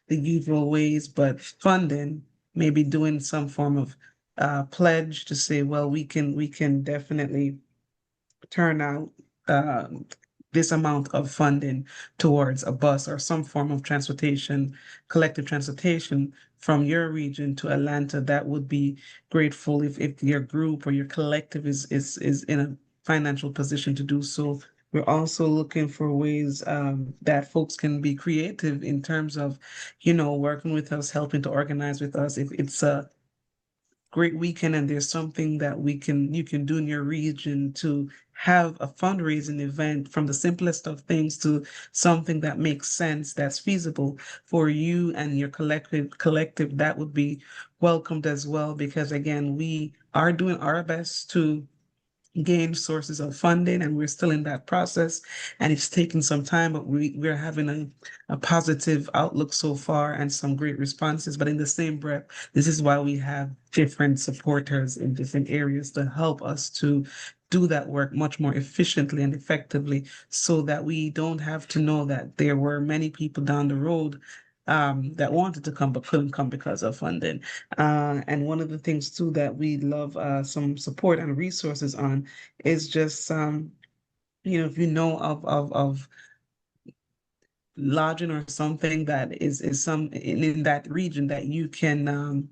the usual ways, but funding, maybe doing some form of pledge to say, well, we can definitely turn out this amount of funding towards a bus or some form of transportation, collective transportation from your region to Atlanta. That would be grateful if your group or your collective is in a financial position to do so. We're also looking for ways that folks can be creative in terms of, working with us, helping to organize with us. If it's a great weekend and there's something that you can do in your region to have a fundraising event, from the simplest of things to something that makes sense, that's feasible for you and your collective, that would be welcomed as well, because again, we are doing our best to gain sources of funding and we're still in that process, and it's taking some time, but we're having a positive outlook so far and some great responses. But in the same breath, this is why we have different supporters in different areas to help us to do that work much more efficiently and effectively, so that we don't have to know that there were many people down the road that wanted to come but couldn't come because of funding. And one of the things too that we love some support and resources on is just if you know of lodging or something that is some in that region that you can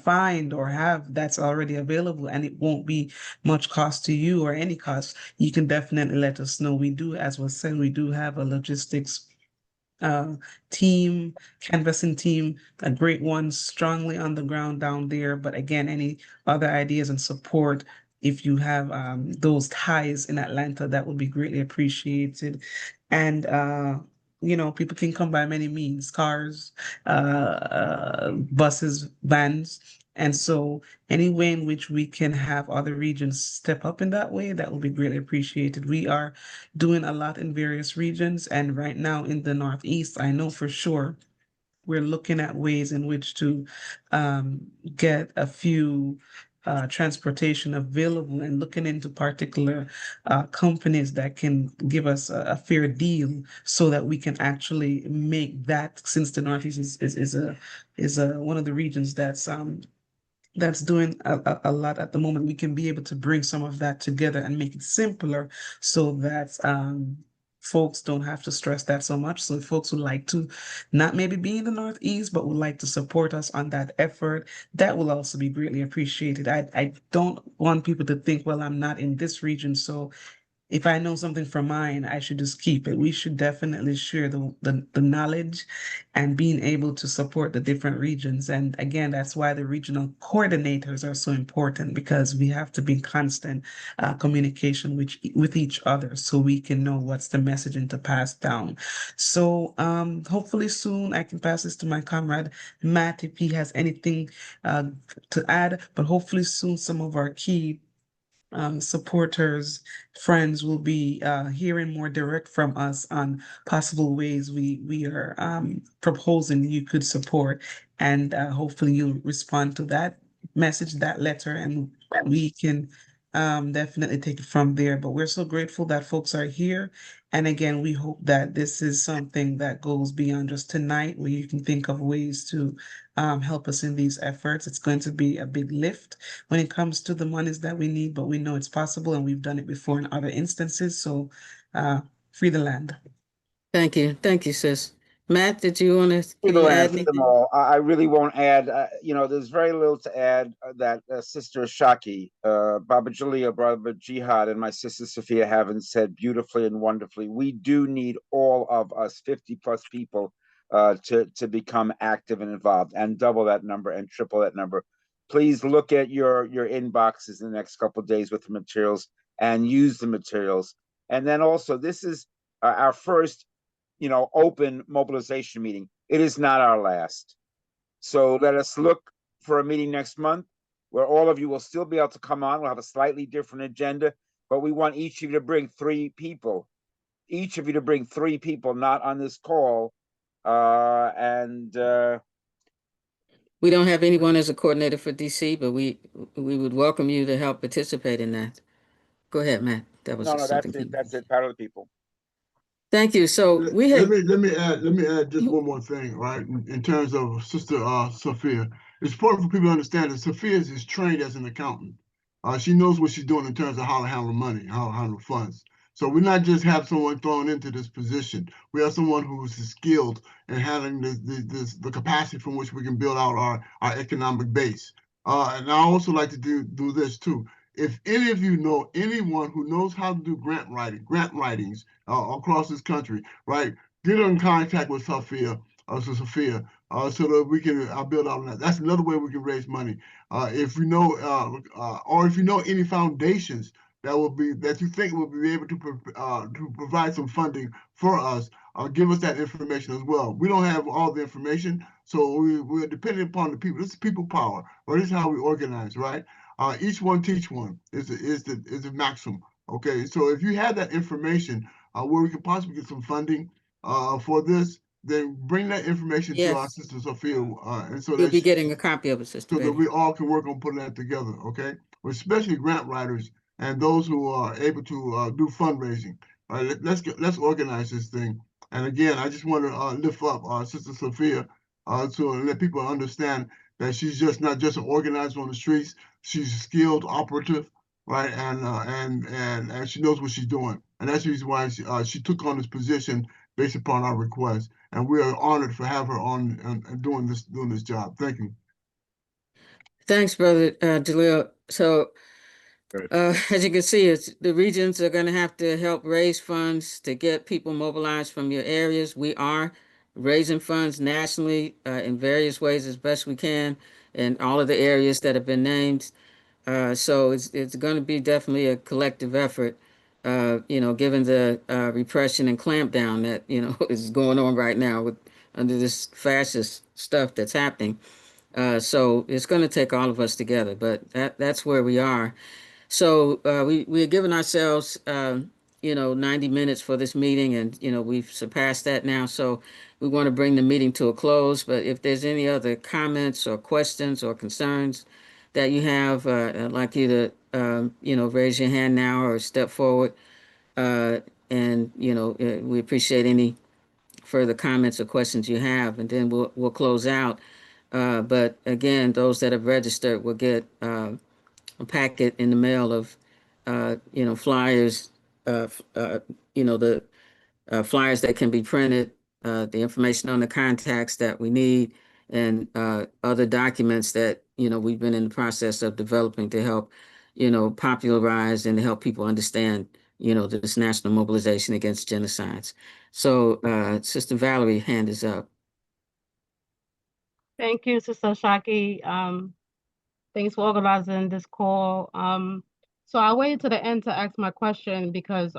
find or have that's already available, and it won't be much cost to you or any cost, you can definitely let us know. We do, as was said, we do have a logistics team, canvassing team, a great one, strongly on the ground down there. But again, any other ideas and support, if you have those ties in Atlanta, that would be greatly appreciated. And you know, people can come by many means, cars, buses, vans. And so any way in which we can have other regions step up in that way, that will be greatly appreciated. We are doing a lot in various regions, and right now in the Northeast, I know for sure we're looking at ways in which to get a few transportation available and looking into particular companies that can give us a fair deal so that we can actually make that, since the Northeast is a one of the regions that's doing a lot at the moment, we can be able to bring some of that together and make it simpler so that folks don't have to stress that so much. So if folks would like to not maybe be in the Northeast, but would like to support us on that effort, that will also be greatly appreciated. I don't want people to think, well, I'm not in this region, so if I know something from mine, I should just keep it. We should definitely share the knowledge and being able to support the different regions. And again, that's why the regional coordinators are so important, because we have to be in constant communication with each other so we can know what's the messaging to pass down. So hopefully soon I can pass this to my comrade Matt if he has anything to add, but hopefully soon some of our key supporters, friends will be hearing more direct from us on possible ways we are proposing you could support, and hopefully you'll respond to that message, that letter, and we can definitely take it from there. But we're so grateful that folks are here, and again, we hope that this is something that goes beyond just tonight, where you can think of ways to help us in these efforts. It's going to be a big lift when it comes to the monies that we need, but we know it's possible and we've done it before in other instances. So free the land. Thank you. Thank you, sis. Matt, did you want to, Free can the you land, add free them anything? all. I really won't add, you know, there's very little to add that Sister Ashaki, Baba Jalil, Brother Jihad, and my sister Sophia haven't said beautifully and wonderfully. We do need all of us, 50 plus people, to become active and involved, and double that number and triple that number. Please look at your inboxes in the next couple of days with the materials and use the materials. And then also, this is our first, you know, open mobilization meeting. It is not our last. So let us look for a meeting next month where all of you will still be able to come on. We'll have a slightly different agenda, but we want each of you to bring 3 people. Each of you to bring 3 people, not on this call. We don't have anyone as a coordinator for DC, but we would welcome you to help participate in that. Go ahead, Matt. That was no, something. that's it. Part of the people. Thank you. So we have. Let me add just one more thing, right? In terms of Sister Sophia, it's important for people to understand that Sophia is trained as an accountant. She knows what she's doing in terms of how to handle money, how to handle funds. So we're not just have someone thrown into this position. We have someone who's skilled in handling the capacity from which we can build out our economic base. And I also like to do this too. If any of you know anyone who knows how to do grant writings across this country, right, get in contact with Sophia, so that we can build out on that. That's another way we can raise money. If you know, or if you know any foundations that you think will be able to provide some funding for us, give us that information as well. We don't have all the information, so we're dependent upon the people. This is people power, or this is how we organize, right? Each one teach one is the maximum. Okay, so if you have that information where we could possibly get some funding for this, then bring that information to our sister Sophia, and so you'll that be getting a copy of it, Sister so that Betty. we all can work on putting that together. Okay, especially grant writers and those who are able to do fundraising. All right, let's organize this thing. And again, I just want to lift up Sister Sophia to let people understand that she's just not just an organizer on the streets. She's a skilled operative, right? And she knows what she's doing. And that's the reason why she took on this position based upon our request. And we are honored to have her on and doing this job. Thank you. Thanks, Brother Jalil. So as you can see, the regions are going to have to help raise funds to get people mobilized from your areas. We are raising funds nationally in various ways as best we can in all of the areas that have been named. So it's going to be definitely a collective effort, given the repression and clampdown that, is going on right now with under this fascist stuff that's happening. So it's going to take all of us together, but that's where we are. So we had given ourselves, 90 minutes for this meeting, and, we've surpassed that now. So we want to bring the meeting to a close. But if there's any other comments or questions or concerns that you have, I'd like you to, raise your hand now or step forward. And, we appreciate any further comments or questions you have, and then we'll close out. But again, those that have registered will get a packet in the mail of, flyers, the flyers that can be printed, the information on the contacts that we need, and other documents that, we've been in the process of developing to help, popularize and to help people understand, this national mobilization against genocides. So, Sister Valerie, hand is up. Thank you, Sister Ashaki. Thanks for organizing this call. So I waited to the end to ask my question because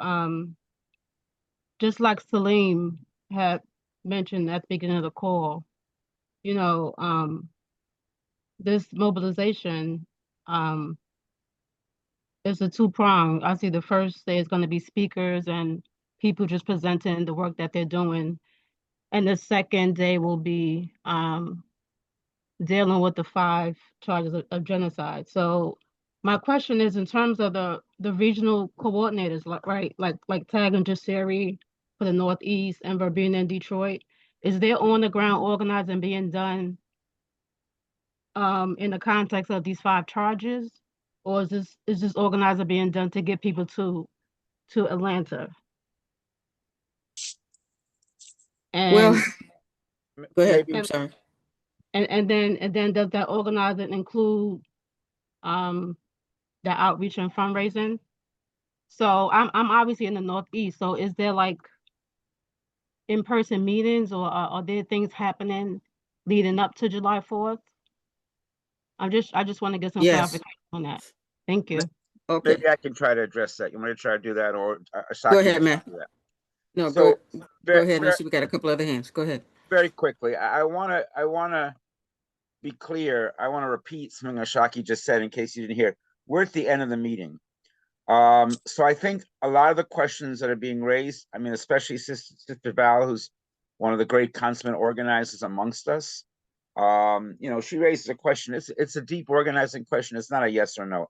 just like Salim had mentioned at the beginning of the call, this mobilization is a two-pronged. I see the first day is going to be speakers and people just presenting the work that they're doing. And the second day will be dealing with the 5 charges of genocide. So my question is, in terms of the regional coordinators, like Tag and Jasiri for the Northeast and Verbena and Detroit, is there on the ground organizing being done in the context of these 5 charges, or is this organizer being done to get people to Atlanta? Well, And go ahead. Maybe I'm sorry. and then does that organizing include the outreach and fundraising? So I'm obviously in the Northeast. So is there like in-person meetings, or are there things happening leading up to July 4th? I just want to get some Yes. clarification on that. Thank you. Okay. maybe I can try to address that. You want me to try to do that, or Ashaki Go ahead, man. do that? No, So go very, ahead. I very, see we got a couple other hands. Go ahead. very quickly, I wanna be clear. I want to repeat something Ashaki just said in case you didn't hear. We're at the end of the meeting. So I think a lot of the questions that are being raised, I mean, especially Sister Val, who's one of the great consummate organizers amongst us, she raises a question. It's a deep organizing question. It's not a yes or no.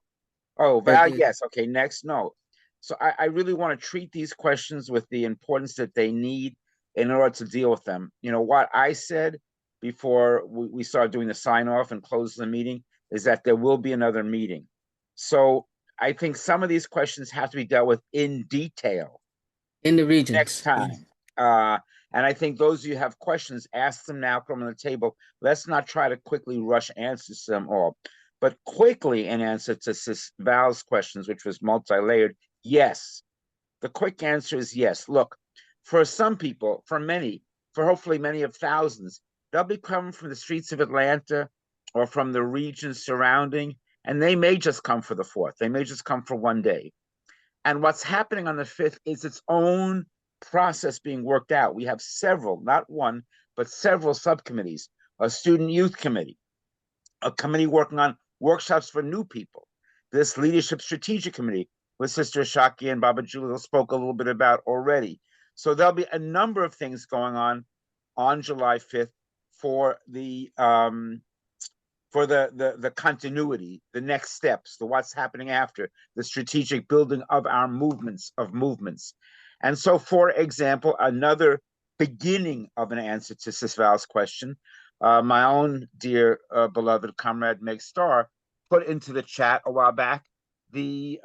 Oh, Val, yes. Okay, next, no. So I really want to treat these questions with the importance that they need in order to deal with them. What I said before we started doing the sign off and close the meeting is that there will be another meeting. So I think some of these questions have to be dealt with in detail in the regions next time. And I think those of you who have questions, ask them now, come on the table. Let's not try to quickly rush answers to them all. But quickly, in answer to Sis Val's questions, which was multi-layered, yes. The quick answer is yes. Look, for some people, for many, for hopefully many of thousands, they'll be coming from the streets of Atlanta or from the regions surrounding, and they may just come for the 4th. They may just come for one day. And what's happening on the 5th is its own process being worked out. We have several, not one, but several subcommittees, a student youth committee, a committee working on workshops for new people, this leadership strategic committee with Sister Ashaki and Baba Jalil spoke a little bit about already. So there'll be a number of things going on July 5th for the continuity, the next steps, the what's happening after, the strategic building of our movements. And so, for example, another beginning of an answer to Sis Val's question, my own dear beloved comrade Meg Starr put into the chat a while back the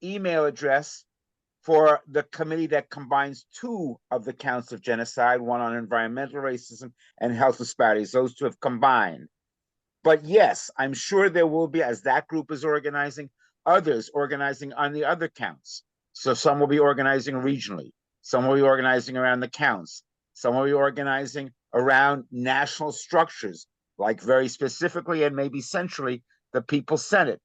email address for the committee that combines 2 of the counts of genocide, one on environmental racism and health disparities. Those 2 have combined. But yes, I'm sure there will be, as that group is organizing, others organizing on the other counts. So some will be organizing regionally, some will be organizing around the counts, Some will be organizing around national structures, like very specifically and maybe centrally, the People's Senate.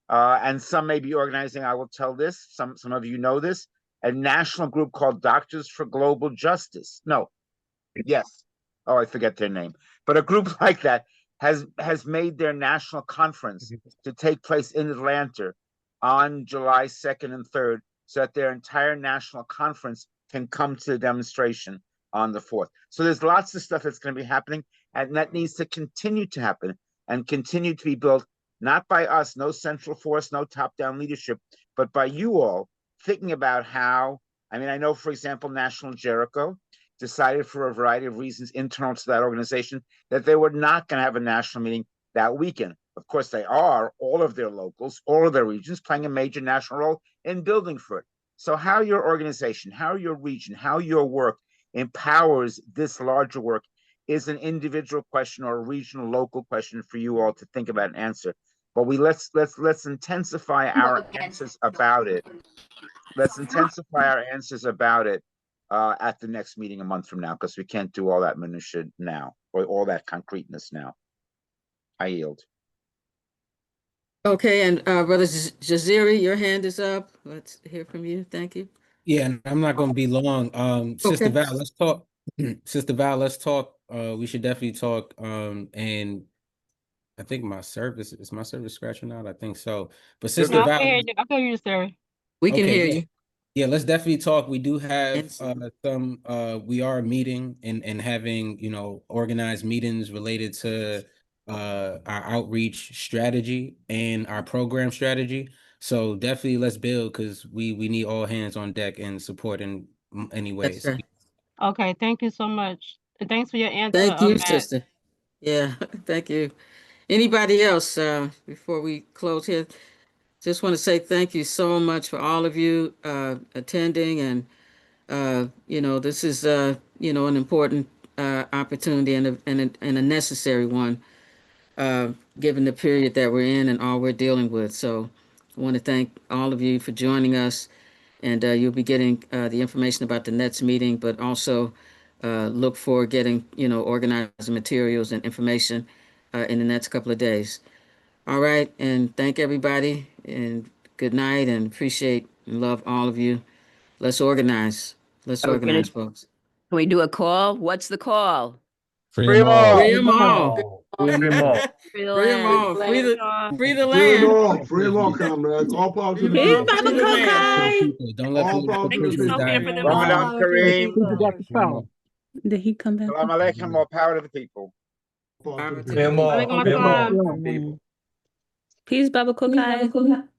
And some may be organizing, I will tell this, some of you know this, a national group called Doctors for Global Justice. No, yes. Oh, I forget their name. But a group like that has made their national conference to take place in Atlanta on July 2nd and 3rd, so that their entire national conference can come to the demonstration on the 4th. So there's lots of stuff that's going to be happening, and that needs to continue to happen and continue to be built, not by us, no central force, no top-down leadership, but by you all thinking about how, I mean, I know, for example, National Jericho decided for a variety of reasons internal to that organization that they were not going to have a national meeting that weekend. Of course, they are, all of their locals, all of their regions, playing a major national role in building for it. So how your organization, how your region, how your work empowers this larger work is an individual question or a regional, local question for you all to think about and answer. But let's intensify our answers about it. Let's intensify our answers about it at the next meeting a month from now, because we can't do all that minutia now, or all that concreteness now. I yield. Okay, and Brother Jasiri, your hand is up. Let's hear from you. Thank you. Yeah, and I'm not going to be long. Sister Okay. Val, let's talk. Sister Val, let's talk. We should definitely talk. And I think my service scratching out. I think so. But Sister No, I Val, can hear you. I can hear you, sir. We can okay, hear yeah. you. Yeah, let's definitely talk. We do have Yes. some we are meeting and having, you know, organized meetings related to our outreach strategy and our program strategy. So definitely let's build, because we need all hands on deck and support in any ways. That's right. Okay, thank you so much. And thanks for your answer, Thank you, Matt. sister. Yeah, thank you. Anybody else before we close here? Just want to say thank you so much for all of you attending, and you know, this is you know, an important opportunity and a necessary one given the period that we're in and all we're dealing with. So I want to thank all of you for joining us, and you'll be getting the information about the next meeting, but also look for getting, you know, organizing materials and information in the next couple of days. All right, and thank everybody, and good night, and appreciate and love all of you. Let's organize. Let's organize, folks. Can we do a call? What's the call? Free 'em all. Free them all. Free 'em all. Free the Free them land. all. Free the Free them land. all. Free them all, comrades. All power to the Free 'em people. all. Free the land. People, don't let All people power to Thank the you, people. Sophia, for them Ramadan all. Kareem. Did he come back? Salam alaikum, more power to the people. Power to the Free 'em people. all. Alaikum Free 'em all. assalam. People. Peace, Baba Kokai.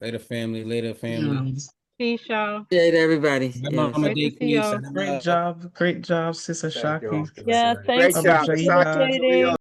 Later, family. Later, family. Peace, y'all. Appreciate everybody. Bye, Yes. Mama Great to see Dequi. y'all. Great Great job, Sister Shaki. Yeah, Great thanks for job. Jihad. Asaki.